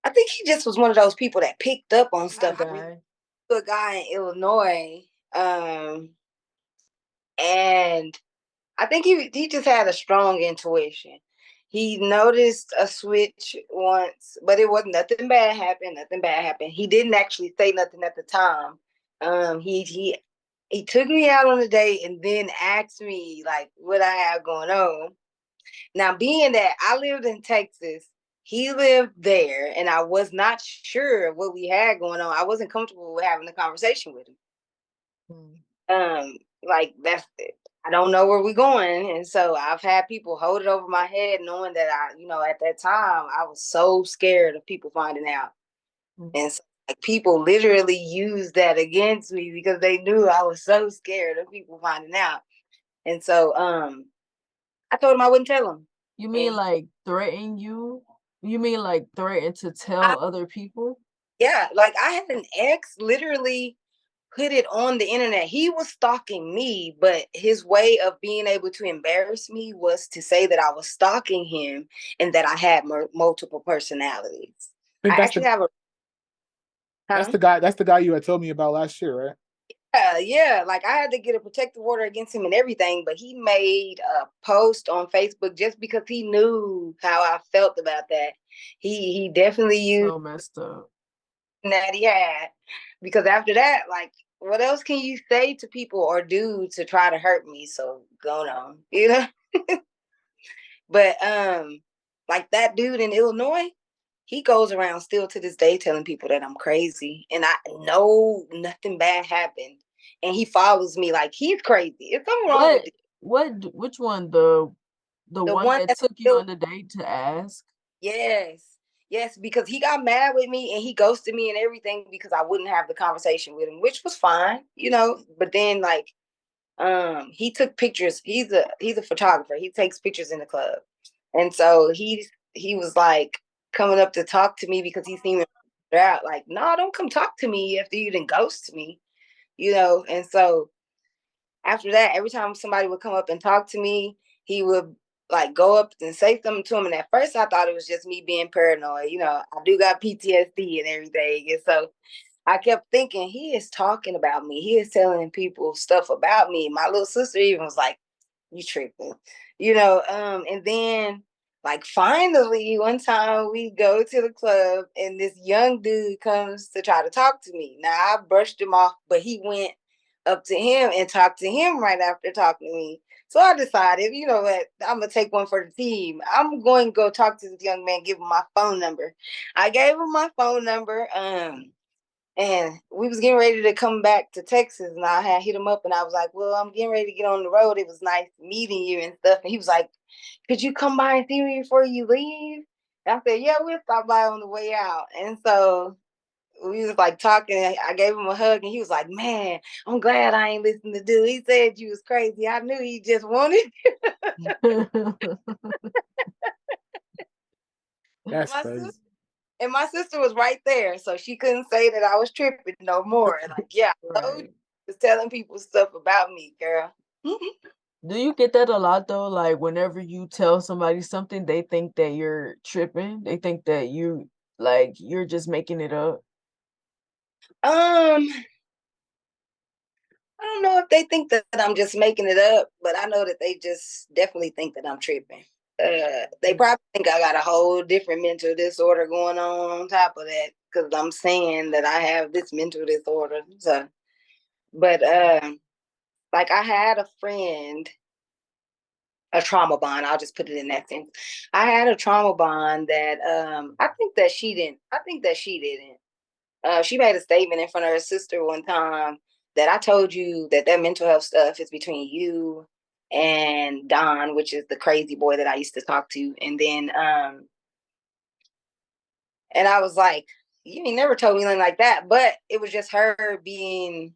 I think he just was one of those people that picked up on stuff. A guy in Illinois, and I think he just had a strong intuition. He noticed a switch once, but it wasn't nothing bad happened. Nothing bad happened. He didn't actually say nothing at the time. He took me out on a date and then asked me like what I have going on. Now, being that I lived in Texas, he lived there, and I was not sure of what we had going on. I wasn't comfortable with having a conversation with him. Like that's it. I don't know where we're going. And so I've had people hold it over my head, knowing that at that time I was so scared of people finding out. And so, like, people literally used that against me because they knew I was so scared of people finding out. And so I told him I wouldn't tell him. You mean like threaten you? You mean like threaten to tell other people? Yeah, like I had an ex literally put it on the internet. He was stalking me, but his way of being able to embarrass me was to say that I was stalking him and that I had multiple personalities. I actually have a. That's the guy. That's the guy you had told me about last year, right? Yeah, like I had to get a protective order against him and everything, but he made a post on Facebook just because he knew how I felt about that. He definitely used so messed up that he had, because after that, like, what else can you say to people or do to try to hurt me? So go on, But like that dude in Illinois, he goes around still to this day telling people that I'm crazy, and I know nothing bad happened. And he follows me like he's crazy. It's something wrong with it. Which one? The one one that that's took you on the date to ask? Yes, because he got mad with me and he ghosted me and everything because I wouldn't have the conversation with him, which was fine, But then, like, he took pictures. He's a photographer. He takes pictures in the club, and so he was like coming up to talk to me because he seen me out. Like, no, don't come talk to me after you didn't ghost me, And so after that, every time somebody would come up and talk to me, he would like go up and say something to him. And at first I thought it was just me being paranoid. I do got PTSD and everything. And so I kept thinking, he is talking about me. He is telling people stuff about me. My little sister even was like, you tripping, and then like finally one time we go to the club and this young dude comes to try to talk to me. Now I brushed him off, but he went up to him and talked to him right after talking to me. So I decided, you know what, I'm gonna take one for the team. I'm going to go talk to this young man, give him my phone number. I gave him my phone number. And we was getting ready to come back to Texas, and I had hit him up, and I was like, well, I'm getting ready to get on the road. It was nice meeting you and stuff. And he was like, could you come by and see me before you leave? And I said, yeah, we'll stop by on the way out. And so we was like talking. I gave him a hug, and he was like, man, I'm glad I ain't listened to dude. He said you was crazy. I knew he just wanted. That's crazy. And my sister was right there, so she couldn't say that I was tripping no more. Like, yeah, I told you, was telling people stuff about me, girl. Do you get that a lot though? Like whenever you tell somebody something, they think that you're tripping. They think that you're just making it up. I don't know if they think that I'm just making it up, but I know that they just definitely think that I'm tripping. They probably think I got a whole different mental disorder going on top of that, because I'm saying that I have this mental disorder. So, but like I had a friend, a trauma bond. I'll just put it in that sense. I had a trauma bond that I think that she didn't. I think that she didn't. She made a statement in front of her sister one time that I told you that mental health stuff is between you and Don, which is the crazy boy that I used to talk to. And then, and I was like, you ain't never told me anything like that. But it was just her being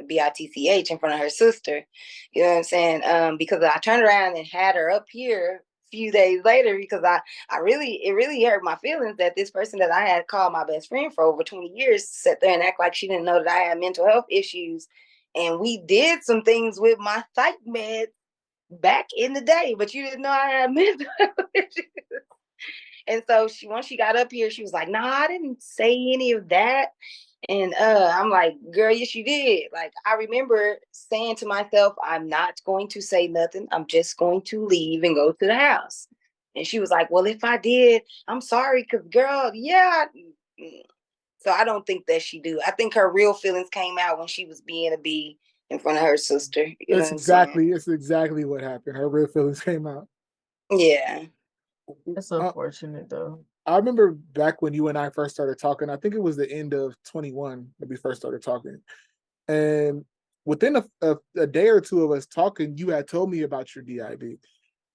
bitch in front of her sister. You know what I'm saying? Because I turned around and had her up here a few days later, because it really hurt my feelings that this person that I had called my best friend for over 20 years sat there and act like she didn't know that I had mental health issues. And we did some things with my psych meds back in the day, but you didn't know I had mental health issues. And so once she got up here, she was like, "Nah, I didn't say any of that." And I'm like, "Girl, yes, you did." Like, I remember saying to myself, "I'm not going to say nothing. I'm just going to leave and go to the house." And she was like, "Well, if I did, I'm sorry, because girl, yeah." So I don't think that she do. I think her real feelings came out when she was being a bee in front of her sister. You know what I'm saying? It's exactly what happened. Her real feelings came out. Yeah. That's Uh, unfortunate though. I remember back when you and I first started talking. I think it was the end of 21 that we first started talking, and within a day or two of us talking, you had told me about your DID,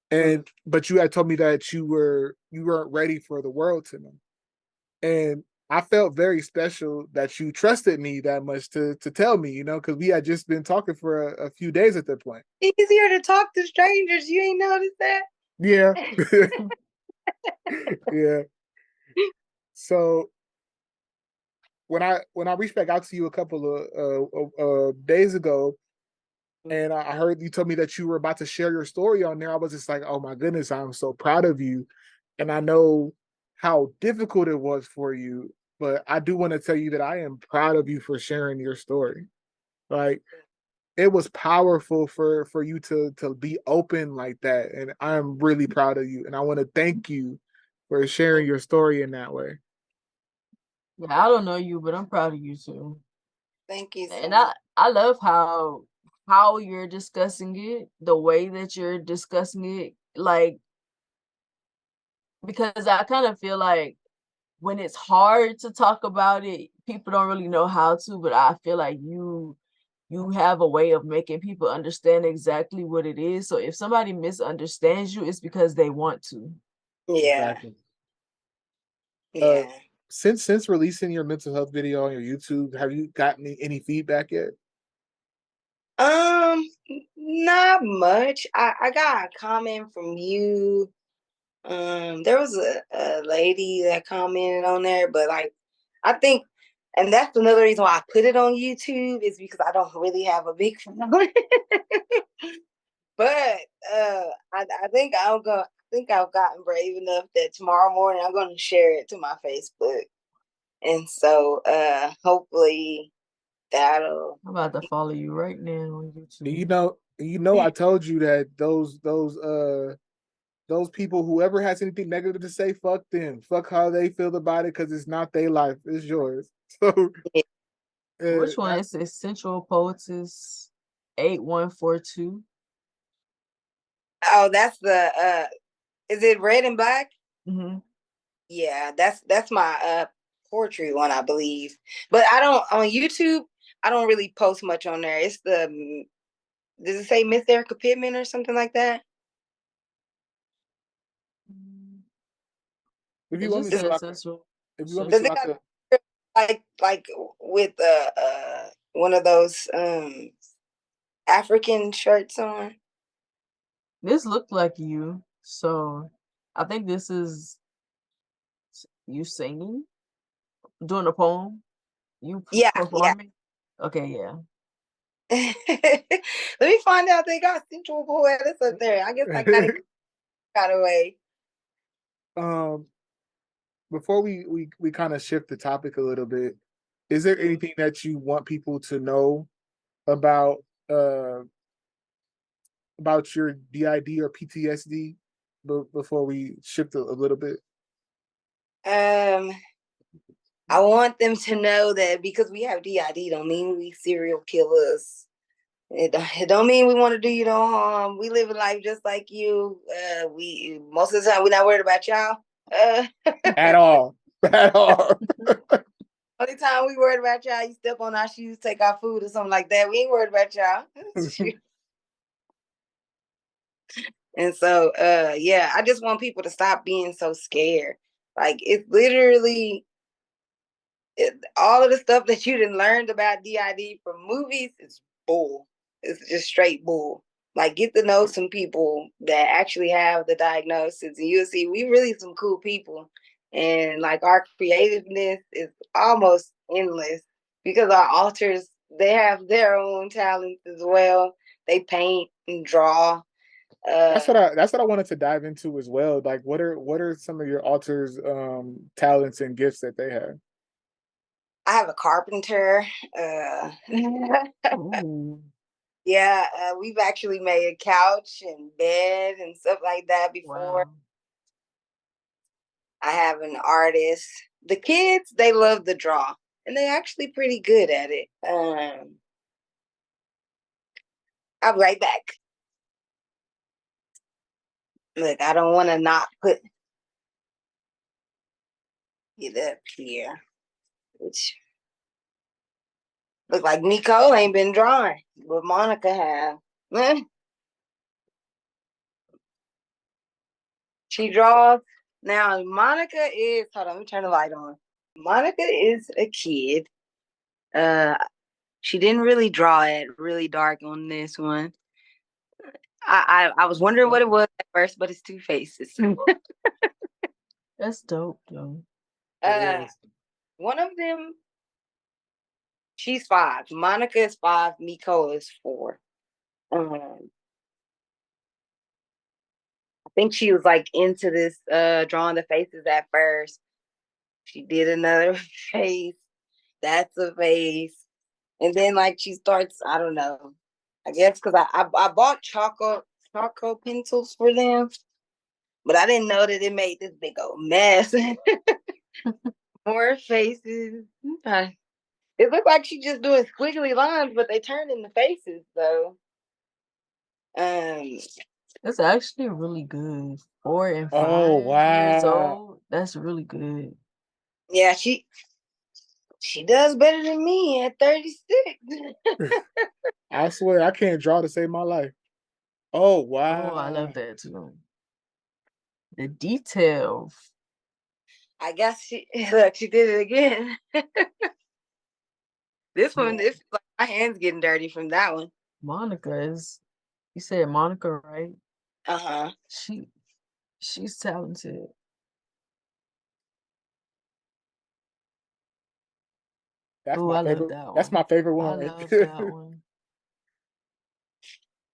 and but you had told me that you weren't ready for the world to know, and I felt very special that you trusted me that much to tell me, because we had just been talking for a few days at that point. Easier to talk to strangers. You ain't noticed that? Yeah, yeah. So when I reached back out to you a couple of days ago, and I heard you told me that you were about to share your story on there, I was just like, oh my goodness, I'm so proud of you, and I know how difficult it was for you, but I do want to tell you that I am proud of you for sharing your story. Like, it was powerful for you to be open like that, and I'm really proud of you, and I want to thank you for sharing your story in that way. Yeah, I don't know you, but I'm proud of you too. Thank you so And much. I love how you're discussing it, the way that you're discussing it, like because I kind of feel like when it's hard to talk about it, people don't really know how to, but I feel like you have a way of making people understand exactly what it is. So if somebody misunderstands you, it's because they want to. Yeah. Exactly. Uh, Yeah. since releasing your mental health video on your YouTube, have you gotten any feedback yet? Not much. I got a comment from you. There was a lady that commented on there, but like I think, and that's another reason why I put it on YouTube is because I don't really have a big following. But I think I think I've gotten brave enough that tomorrow morning I'm going to share it to my Facebook, and so hopefully that'll. I'm about to follow you right now on And YouTube. I told you that those people, whoever has anything negative to say, fuck them. Fuck how they feel about it, because it's not their life, it's yours. So Which one I, is this? Sensual Poetess 8142. Oh, that's the is it red and black? Mm-hmm. Yeah, that's my poetry one, I believe. But I don't on YouTube. I don't really post much on there. It's the does it say Miss Erica Pittman or something like that? if you It want me just Does, to, says sensual. if you want me does to, it sensual. I got could. like with one of those African shirts on? This looked like you, so I think this is you singing, doing a poem, you Yeah, yeah. performing. Okay, yeah. Let me find out they got Central Poetess up there. I guess I got it kind of way. um, Before we kind of shift the topic a little bit, is there anything that you want people to know about uh about your DID or PTSD before we shift a little bit? Um, I want them to know that because we have DID don't mean we serial killers. It don't mean we want to do you no harm. We live a life just like you. We most of the time we're not worried about y'all. Uh, At all. At all. only time we worried about y'all, you step on our shoes, take our food or something like that. We ain't worried about y'all. And so, yeah, I just want people to stop being so scared. Like it's literally all of the stuff that you didn't learned about DID from movies is bull. It's just straight bull. Like get to know some people that actually have the diagnosis, and you'll see we really some cool people. And like our creativeness is almost endless because our alters they have their own talents as well. They paint and draw. Uh, That's what I wanted to dive into as well. Like, what are some of your authors' talents and gifts that they have? I have a carpenter. Ooh, Yeah, we've actually made a couch and bed and stuff like that before. wow. I have an artist. The kids, they love to draw, and they're actually pretty good at it. I'll be right back. Look, I don't want to not put it up here. Which look like Nicole ain't been drawing, but Monica have. She draws. Now, Monica is, hold on, let me turn the light on. Monica is a kid. She didn't really draw it really dark on this one. I was wondering what it was at first, but it's two faces. That's dope, though. One of them, she's 5. Monica is 5. Nicole is 4. I think she was like into this drawing the faces at first. She did another face. That's a face. And then like she starts, I don't know. I guess because I bought charcoal pencils for them, but I didn't know that it made this big old mess. More faces. It looked like she just doing squiggly lines, but they turned into faces though. That's actually really good. 4 and 5 years wow. old. That's really good. Yeah, she does better than me at 36. I swear I can't draw to save my life. Oh Oh, wow. I love that too. The detail. I guess she did it again. This one, Yeah. this like my hands getting dirty from that one. Monica is, you said Monica, right? Uh-huh. She's talented. That's Oh, my I love favorite. that one. That's my favorite I one right love there. that one.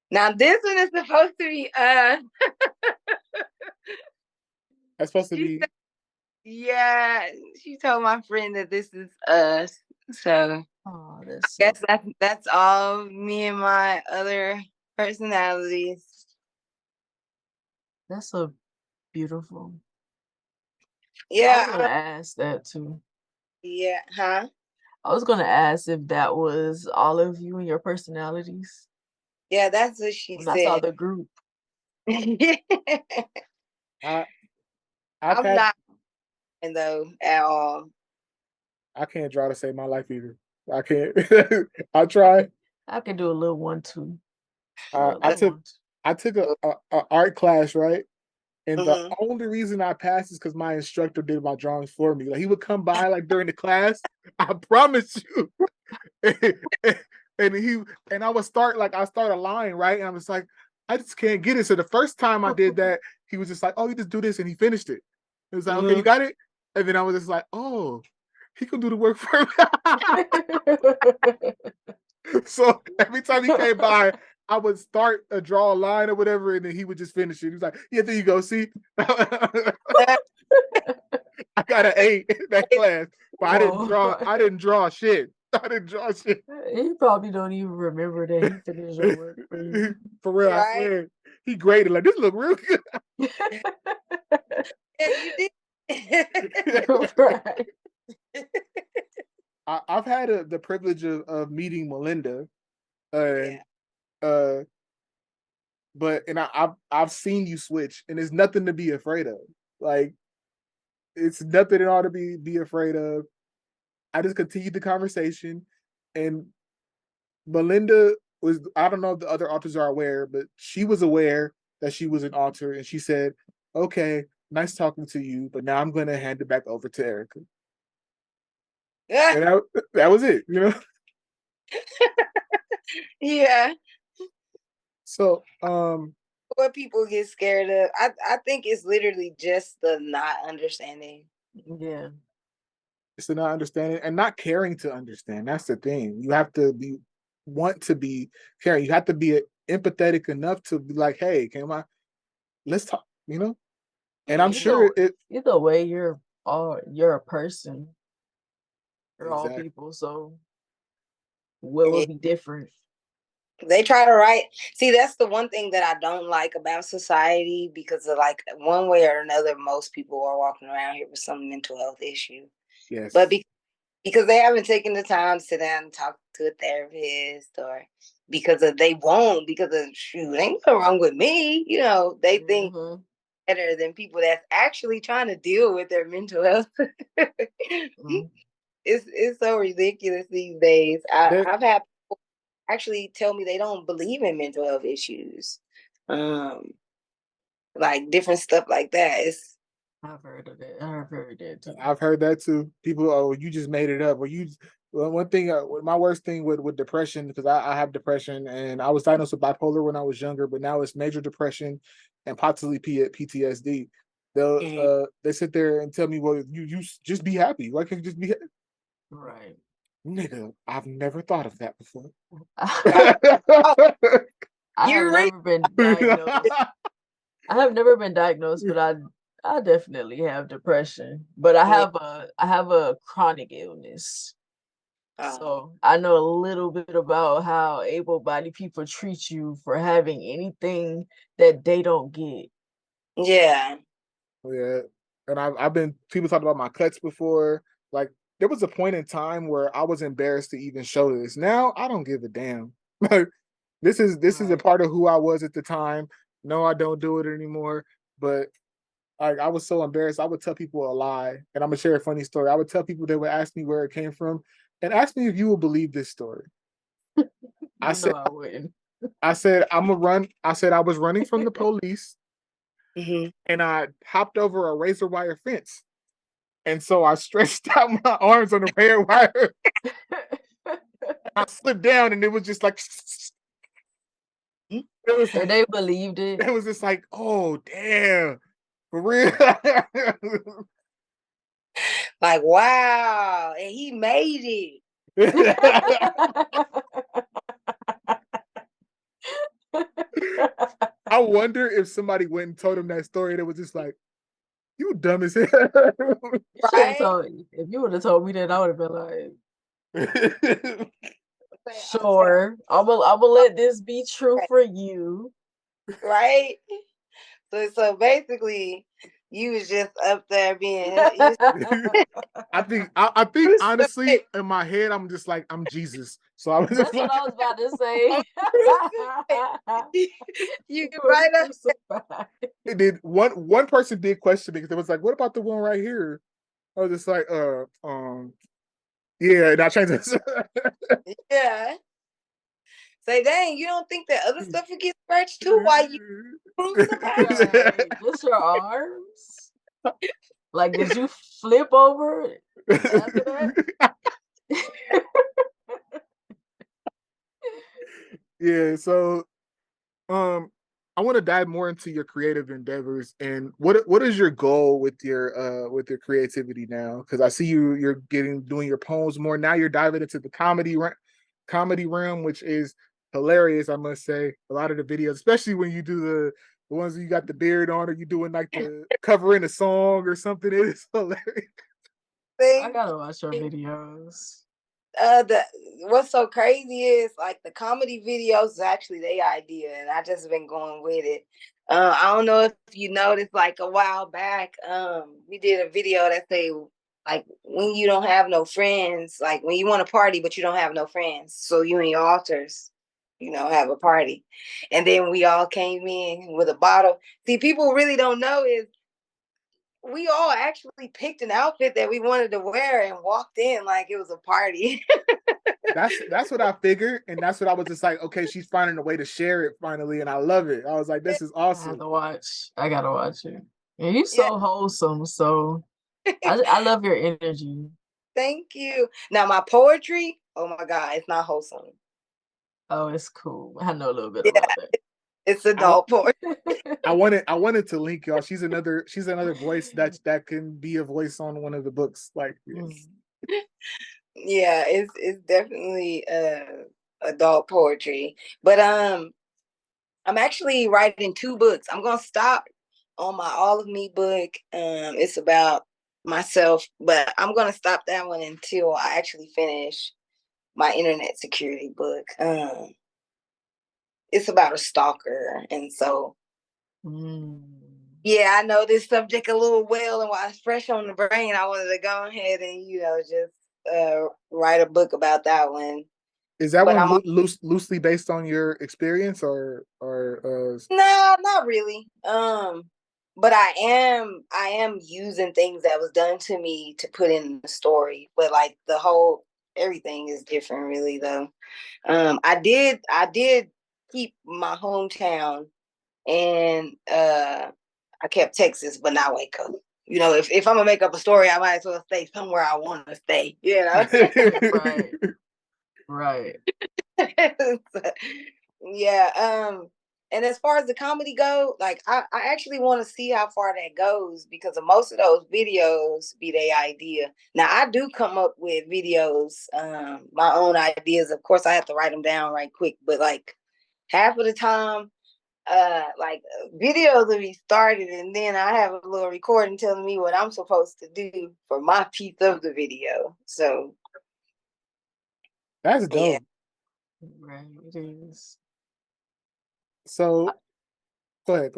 Now this one is supposed to be That's supposed to she be. said, yeah, she told my friend that this is us. So Oh, I that's so guess that's all me and my other personalities. that's so beautiful. I was Yeah, gonna ask that too. yeah, huh? I was gonna ask if that was all of you and your personalities. Yeah, that's what she When I saw said. the group. I I've I'm had. not though at all. I can't draw to save my life either. I can't. I try. I could do a little one too. I Little took one. I took a art class, right? And the Mm-hmm. only reason I passed is because my instructor did my drawings for me. Like he would come by like during the class. I promise you. and he and I would start like I start a line, right? And I'm just like, I just can't get it. So the first time I did that, he was just like, "Oh, you just do this," and he finished it. It was like, "Okay, you got it." And then I was just like, "Oh, he can do the work for me." So every time he came by, I would start a draw a line or whatever, and then he would just finish it. He was like, "Yeah, there you go. See, I got an A in that class, but I didn't Whoa. draw. I didn't draw shit. I didn't draw shit." He probably don't even remember that he finished your work for you. For real, I Right? swear. He graded like this look real good. Yeah, you did. Right. I've had the privilege of meeting Melinda, and Yeah. uh, I've seen you switch, and there's nothing to be afraid of. Like it's nothing at all to be afraid of. I just continued the conversation, and Melinda was, I don't know if the other authors are aware, but she was aware that she was an author, and she said, "Okay, nice talking to you, but now I'm going to hand it back over to Erica." And that was it, you know? Yeah. So, What people get scared of, I think it's literally just the not understanding. Yeah. it's not understanding and not caring to understand. That's the thing. You have to want to be caring. You have to be empathetic enough to be like, "Hey, let's talk," you know? And I'm sure Either way, you're a person. You're all exactly. people, so what Yeah. will be different? They try to write. See, that's the one thing that I don't like about society, because of like one way or another, most people are walking around here with some mental health issue. But Yes. because they haven't taken the time to sit down and talk to a therapist, or because of they won't, because of shoot, ain't nothing wrong with me. You know, they think Mhm. better than people that's actually trying to deal with their mental health. It's so ridiculous these days. I've had people actually tell me they don't believe in mental health issues. Like different stuff like that. I've heard of it. I've heard that too. I've heard that too. People, oh, you just made it up, or you. Well, one thing, my worst thing with depression, because I have depression, and I was diagnosed with bipolar when I was younger, but now it's major depression and possibly PTSD. They sit there and tell me, well, you just be happy. Why can't you just be happy? Right. Nigga, I've never thought of that before. I have never been diagnosed. I have never been diagnosed, but I definitely have depression. But I have a chronic illness. So I know a little bit about how able-bodied people treat you for having anything that they don't get. Yeah. Yeah. And I've been, people talked about my cuts before. Like, there was a point in time where I was embarrassed to even show this. Now I don't give a damn. This is a part of who I was at the time. No, I don't do it anymore. But I was so embarrassed. I would tell people a lie, and I'm gonna share a funny story. I would tell people, they would ask me where it came from, and ask me if you will believe this story. I said I wouldn't. I said I'm gonna run. I said I was running from the police, and I hopped over a razor wire fence, and so I stretched out my arms on the razor wire. I slipped down, and it was just like. It was like, they believed it. It was just like, oh damn, for real. Like, wow, and he made it. I wonder if somebody went and told him that story, and it was just like, you dumb as hell. Right? If you would have told me that, I would have been like, sure, I'm gonna let this be true for you. Right? So basically, you was just up there being. I think honestly, in my head, I'm just like, I'm Jesus. So I was That's what I was about to say. You right up. It did one person did question me because it was like, what about the one right here? I was just like, yeah, and I changed it. Yeah. Say, dang, you don't think that other stuff would get scratched too? Why you Just your arms? Like, did you flip over after that? Yeah, so I want to dive more into your creative endeavors, and what is your goal with your creativity now? Because I see you're doing your poems more now. You're diving into the comedy realm, which is hilarious, I must say. A lot of the videos, especially when you do the ones where you got the beard on, or you doing like the covering a song or something, it is hilarious. I gotta watch your videos. What's so crazy is like the comedy videos is actually their idea, and I just been going with it. I don't know if you noticed, like a while back, we did a video that say like when you don't have no friends, like when you want to party but you don't have no friends, so you and your alters, have a party, and then we all came in with a bottle. See, people really don't know is we all actually picked an outfit that we wanted to wear and walked in like it was a party. That's what I figured, and that's what I was just like, okay, she's finding a way to share it finally, and I love it. I was like, this is awesome. I gotta watch it. And you're so wholesome, so I love your energy. Thank you. Now my poetry, oh my God, it's not wholesome. Oh, it's cool. I know a little bit about that. It's adult poetry. I wanted to link y'all. She's another voice that can be a voice on one of the books. Like, yeah, it's definitely adult poetry. But I'm actually writing 2 books. I'm gonna stop on my All of Me book. It's about myself, but I'm gonna stop that one until I actually finish my internet security book. It's about a stalker, and so yeah, I know this subject a little well, and while it's fresh on the brain, I wanted to go ahead and just write a book about that one. Is that one loosely based on your experience, or no, not really. but I am using things that was done to me to put in the story. But like everything is different, really though. I did keep my hometown, and I kept Texas, but not Waco. You know, if I'm gonna make up a story, I might as well stay somewhere I want to stay. You know, Right. Right. Yeah. And as far as the comedy go, like I actually want to see how far that goes, because of most of those videos be their idea. Now I do come up with videos, my own ideas. Of course, I have to write them down right quick, but like half of the time, like videos will be started, and then I have a little recording telling me what I'm supposed to do for my piece of the video. So That's dope. yeah. Right. It is. So go ahead.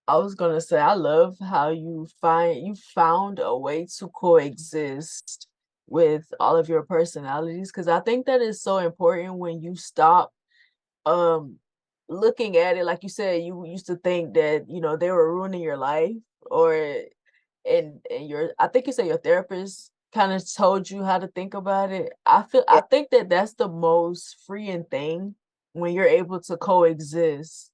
I was gonna say, I love how you found a way to coexist with all of your personalities, because I think that is so important when you stop um looking at it. Like you said, you used to think that, they were ruining your life, or and your I think you said your therapist kind of told you how to think about it. I think that that's the most freeing thing, when you're able to coexist.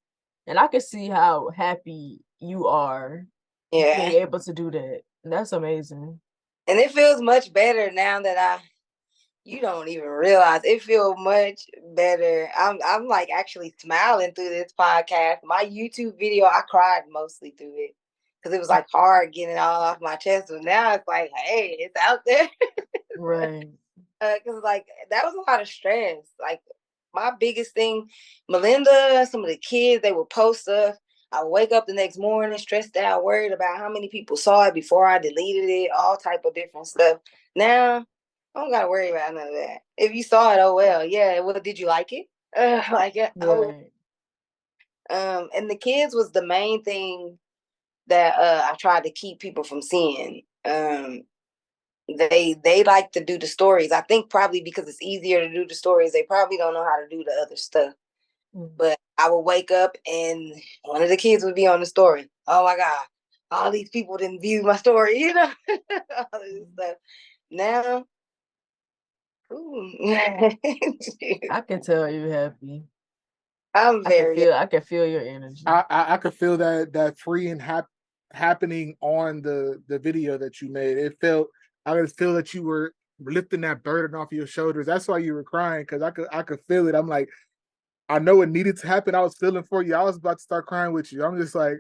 And I can see how happy you are being Yeah. able to do that. That's amazing. And it feels much better now that you don't even realize it feels much better. I'm like actually smiling through this podcast. My YouTube video, I cried mostly through it because it was like hard getting it all off my chest. But now it's like, hey, it's out there. Right. Because like that was a lot of stress. Like my biggest thing, Melinda, some of the kids, they would post stuff. I would wake up the next morning stressed out, worried about how many people saw it before I deleted it, all type of different stuff. Now I don't gotta worry about none of that. If you saw it, oh well, yeah. Well, did you like it? Right. And the kids was the main thing that I tried to keep people from seeing. They like to do the stories. I think probably because it's easier to do the stories. They probably don't know how to do the other stuff. But I would wake up and one of the kids would be on the story. Oh my God, all these people didn't view my story, all this stuff. Now, I can tell you're happy. I'm very. I can feel your energy. I could feel that freeing happening on the video that you made. I could feel that you were lifting that burden off your shoulders. That's why you were crying, because I could feel it. I'm like, I know it needed to happen. I was feeling for you. I was about to start crying with you. I'm just like,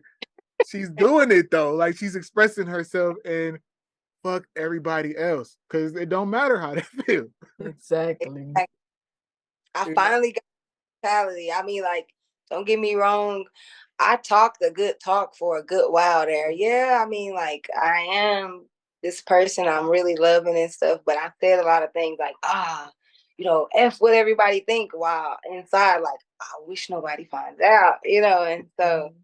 she's doing it though. Like she's expressing herself, and fuck everybody else, because it don't matter how they feel. Exactly. I finally got mentality. I mean, like, don't get me wrong. I talked a good talk for a good while there. Yeah, I mean, like, I am this person I'm really loving and stuff, but I said a lot of things like, F what everybody think, while inside, like, I wish nobody finds out, and so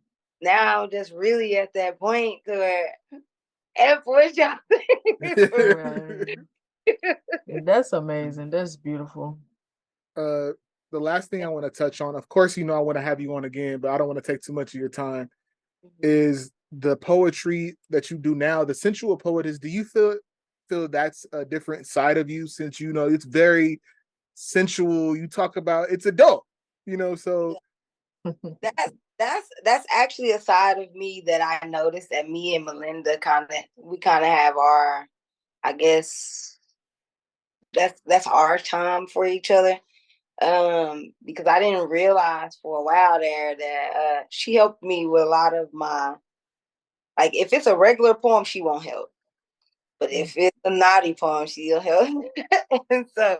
now I'm just really at that point to where F what y'all think. Right. That's amazing. That's beautiful. The last thing I want to touch on, of course, I want to have you on again, but I don't want to take too much of your time, is the poetry that you do now, the sensual poetess. Do you feel that's a different side of you, since it's very sensual? You talk about it's adult, so that's actually a side of me that I noticed that me and Melinda kind of have our, I guess that's our time for each other. Because I didn't realize for a while there that she helped me with a lot of my, like, if it's a regular poem, she won't help. But if it's a naughty poem, she'll help. And so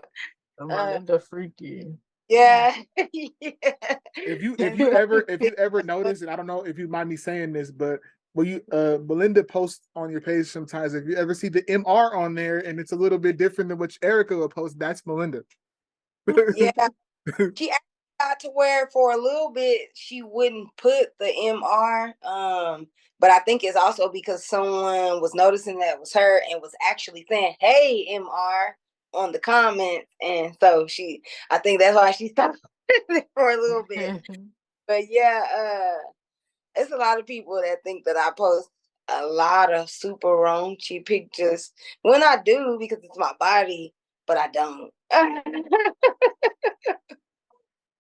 Melinda freaky. yeah. if you ever notice, and I don't know if you mind me saying this, but when you Melinda posts on your page sometimes, if you ever see the MR on there and it's a little bit different than what Erica will post, that's Melinda. Yeah. She actually got to where for a little bit she wouldn't put the MR. But I think it's also because someone was noticing that it was her and was actually saying, "Hey, MR," on the comments, and so I think that's why she stopped for a little bit. But yeah, it's a lot of people that think that I post a lot of super raunchy pictures when I do because it's my body, but I don't.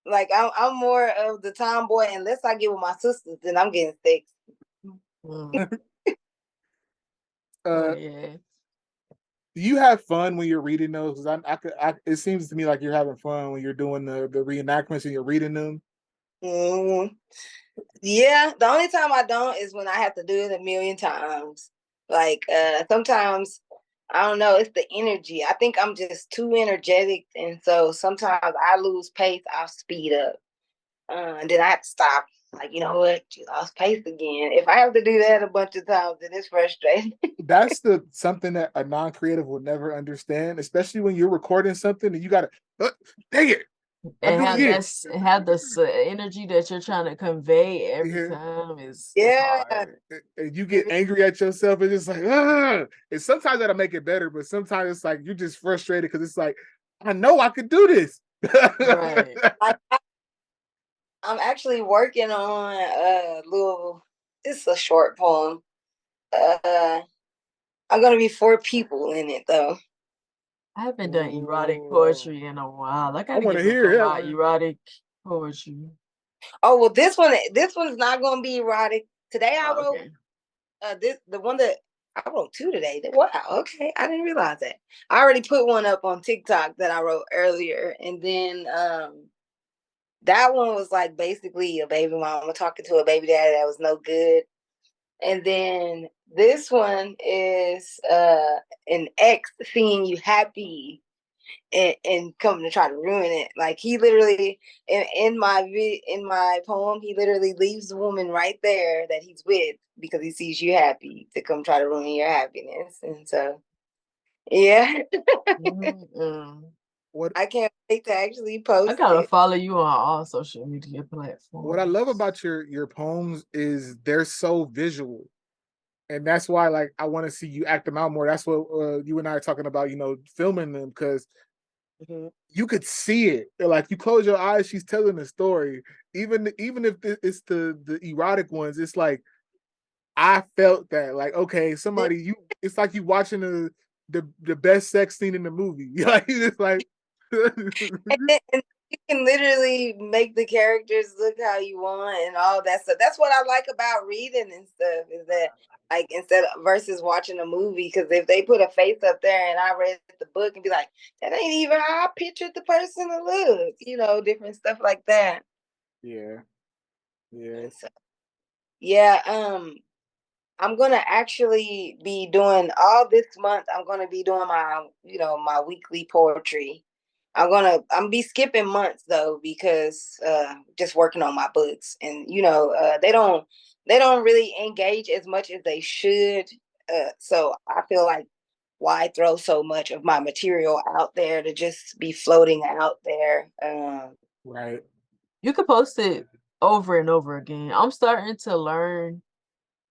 Like I'm more of the tomboy. Unless I get with my sisters, then I'm getting sex. Yeah. Do you have fun when you're reading those? Because it seems to me like you're having fun when you're doing the reenactments and you're reading them. Mm-hmm. Yeah, the only time I don't is when I have to do it a million times. Like sometimes I don't know, it's the energy. I think I'm just too energetic, and so sometimes I lose pace, I'll speed up. And then I have to stop. Like, you know what? You lost pace again. If I have to do that a bunch of times, then it's frustrating. That's something that a non-creative will never understand, especially when you're recording something and you gotta dang it. And have the energy that you're trying to convey every time is hard. And you get angry at yourself and it's like, ah. And sometimes that'll make it better, but sometimes it's like you're just frustrated because it's like, I know I could do this. Right. I'm actually working on a little. It's a short poem. I'm gonna be 4 people in it though. I haven't done erotic poetry in a while. I gotta want to get back hear on my erotic poetry. Oh well, this one's not gonna be erotic. Today I wrote the one that I wrote 2 today. Wow, okay, I didn't realize that. I already put one up on TikTok that I wrote earlier, and then that one was like basically a baby mama talking to a baby daddy that was no good. And then this one is an ex seeing you happy and coming to try to ruin it. Like he literally in my poem, he literally leaves the woman right there that he's with because he sees you happy to come try to ruin your happiness. And so yeah. I can't wait to actually post I gotta follow you on all social media platforms. What I love about your poems is they're so visual. And that's why, like, I want to see you act them out more. That's what you and I are talking about, filming them because you could see it. Like, you close your eyes, she's telling the story. Even if it's the erotic ones, it's like I felt that. Like, okay, it's like you watching the best sex scene in the movie. Like, it's like. And you can literally make the characters look how you want and all that stuff. That's what I like about reading and stuff is that like instead of versus watching a movie, because if they put a face up there and I read the book and be like, that ain't even how I pictured the person to look, different stuff like that. Yeah. So, yeah, I'm gonna actually be doing all this month. I'm gonna be doing my weekly poetry. I'm be skipping months though because just working on my books and they don't really engage as much as they should. So I feel like why throw so much of my material out there to just be floating out there? Right. You could post it over and over again. I'm starting to learn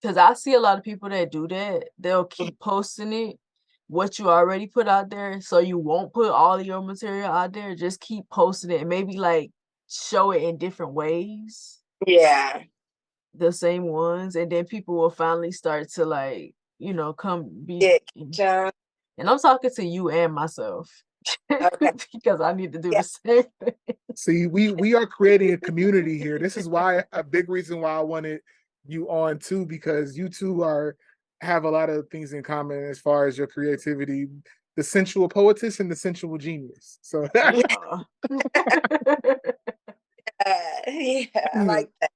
because I see a lot of people that do that. They'll keep posting it, what you already put out there, so you won't put all of your material out there. Just keep posting it and maybe like show it in different ways. Yeah. The same ones. And then people will finally start to like, come be. And I'm talking to you and myself. Okay. Because I need to do the same thing. See, we are creating a community here. This is why a big reason why I wanted you on too, because you two have a lot of things in common as far as your creativity, the sensual poetess and the sensual genius. So yeah, I like that.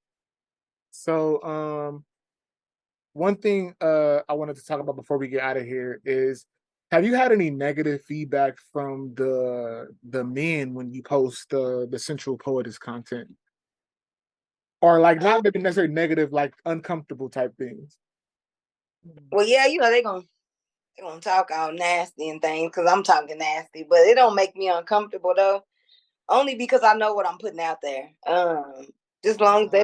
So one thing I wanted to talk about before we get out of here is, have you had any negative feedback from the men when you post the sensual poetess content? Or like not maybe necessarily negative, like uncomfortable type things. Well, yeah, they're gonna talk all nasty and things because I'm talking nasty, but it don't make me uncomfortable though. Only because I know what I'm putting out there. Just long as they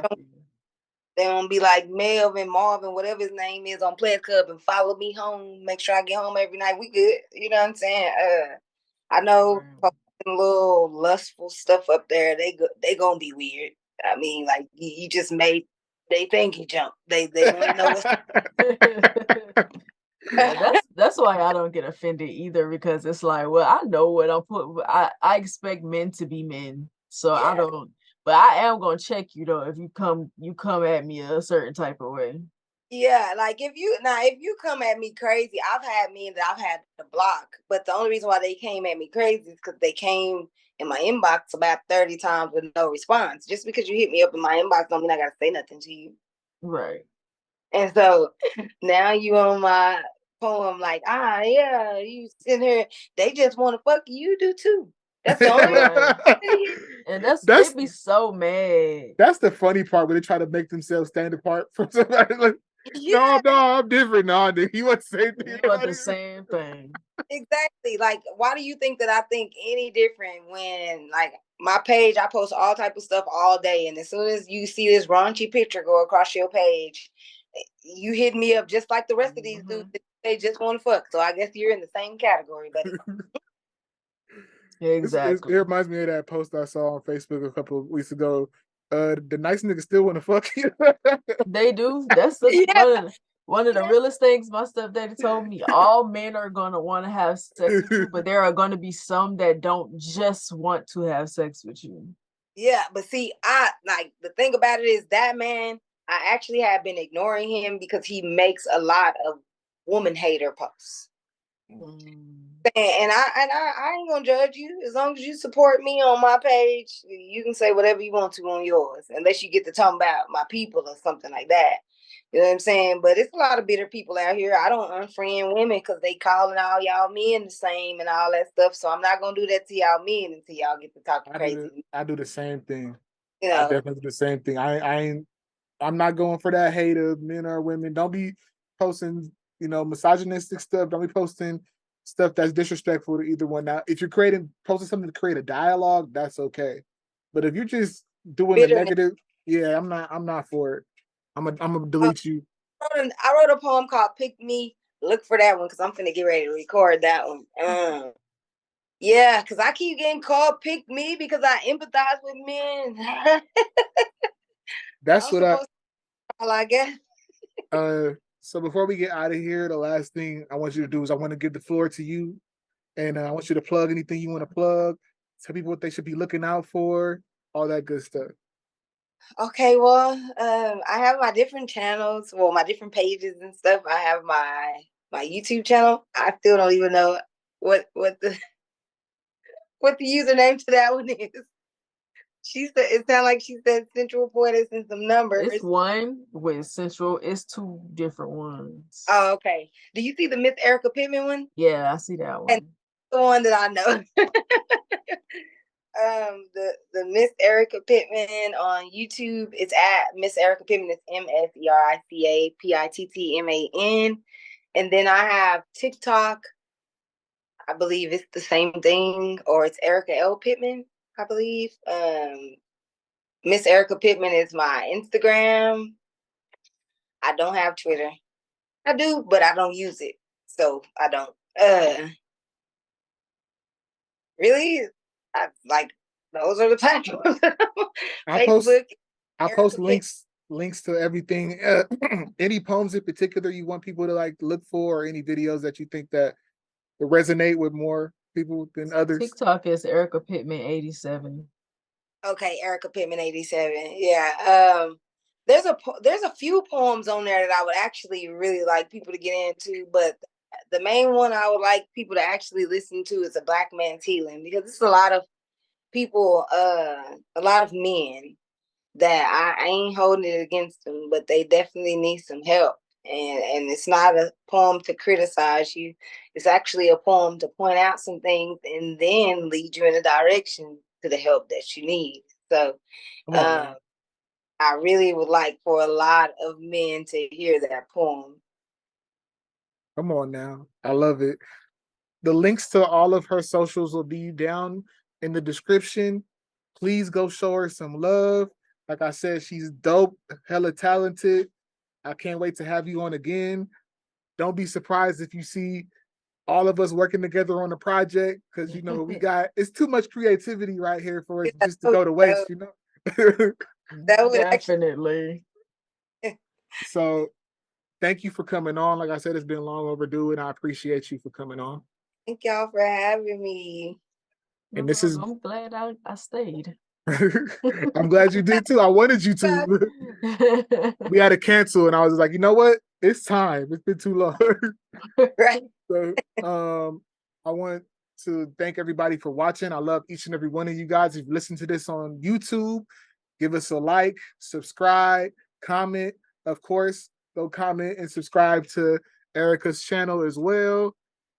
don't be like Melvin, Marvin, whatever his name is on Players Club and follow me home, make sure I get home every night. We good. You know what I'm saying? I know a little lustful stuff up there, they gonna be weird. I mean, like you just made they think you jump. They want to know what's Yeah, that's why I don't get offended either, because it's like, well, I know what I'm put. I expect men to be men, so I yeah. don't. But I am gonna check you though if you come at me a certain type of way. Yeah, like if you come at me crazy, I've had men that I've had to block. But the only reason why they came at me crazy is because they came in my inbox about 30 times with no response. Just because you hit me up in my inbox don't mean I gotta say nothing to you. Right. And so now you on my poem like, yeah, you sitting here, they just want to fuck you, you do too. That's the only Right. reason. And they That's be so mad. that's the funny part when they try to make themselves stand apart from somebody. Like, Yeah, no, I'm different. No, nigga, you want the same thing. You want the same thing. exactly. Like, why do you think that I think any different when, like, my page, I post all type of stuff all day, and as soon as you see this raunchy picture go across your page, you hit me up just like the rest of these dudes. They just want to fuck. So I guess you're in the same category, buddy. Exactly. It reminds me of that post I saw on Facebook a couple of weeks ago. The nice niggas still want to fuck you. They do. That's Yeah. one of the realest things my stepdaddy told me. All men are gonna want to have sex with you, but there are gonna be some that don't just want to have sex with you. Yeah, but see, I like the thing about it is that man, I actually have been ignoring him because he makes a lot of woman hater posts. And I ain't gonna judge you as long as you support me on my page. You can say whatever you want to on yours, unless you get to talk about my people or something like that. You know what I'm saying? But it's a lot of bitter people out here. I don't unfriend women because they calling all y'all men the same and all that stuff. So I'm not gonna do that to y'all men until y'all get to talking crazy. I do the same thing. You I know, definitely do the same thing. I'm not going for that hate of men or women. Don't be posting, misogynistic stuff. Don't be posting stuff that's disrespectful to either one. Now, if you're posting something to create a dialogue, that's okay. But if you're just doing the bitterness. negative, yeah, I'm not for it. I'm gonna delete you. I wrote a poem called "Pick Me." Look for that one because I'm finna get ready to record that one. Yeah, because I keep getting called "Pick Me" because I empathize with men. That's I'm what supposed to, I guess. So before we get out of here, the last thing I want you to do is I want to give the floor to you, and I want you to plug anything you want to plug. Tell people what they should be looking out for, all that good stuff. Okay, well, I have my different channels, well, my different pages and stuff. I have my YouTube channel. I still don't even know what the what the username to that one is. She said it sounded like she said Sensual Poetess and some numbers. It's one with Sensual. It's two different ones. Oh, okay. Do you see the Miss Erica Pittman one? Yeah, I see that And one. the one that I know. The Miss Erica Pittman on YouTube. It's at Miss Erica Pittman. It's MSERICA PITTMAN. And then I have TikTok. I believe it's the same thing, or it's Erica L. Pittman, I believe. Miss Erica Pittman is my Instagram. I don't have Twitter. I do, but I don't use it. So I don't. Really? I like those are the platforms. Facebook. I'll post links to everything. Any poems in particular you want people to like look for, or any videos that you think that resonate with more people than others? TikTok is Erica Pittman 87. Okay, Erica Pittman 87. Yeah. There's a few poems on there that I would actually really like people to get into, but the main one I would like people to actually listen to is A Black Man's Healing, because it's a lot of people, a lot of men that I ain't holding it against them, but they definitely need some help. And it's not a poem to criticize you. It's actually a poem to point out some things and then lead you in a direction to the help that you need. So I really would like for a lot of men to hear that poem. Come on now. I love it. The links to all of her socials will be down in the description. Please go show her some love. Like I said, she's dope, hella talented. I can't wait to have you on again. Don't be surprised if you see all of us working together on the project, because it's too much creativity right here for it just to go to waste, That would Definitely. So thank you for coming on. Like I said, it's been long overdue, and I appreciate you for coming on. Thank y'all for having me. And this is I'm glad I stayed. I'm glad you did too. I wanted you to. We had to cancel, and I was like, you know what? It's time. It's been too long. Right. So I want to thank everybody for watching. I love each and every one of you guys. If you listen to this on YouTube, give us a like, subscribe, comment. Of course, go comment and subscribe to Erica's channel as well.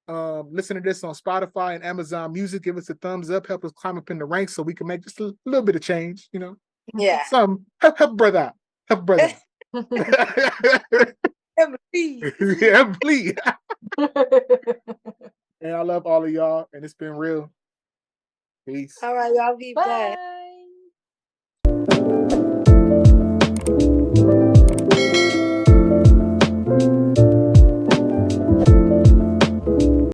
Listen to this on Spotify and Amazon Music. Give us a thumbs up. Help us climb up in the ranks so we can make just a little bit of change. You know, Yeah. some help brother out. Help brother out. Please. Yeah, please. And I love all of y'all, and it's been real. Peace. All right, y'all be blessed. Bye.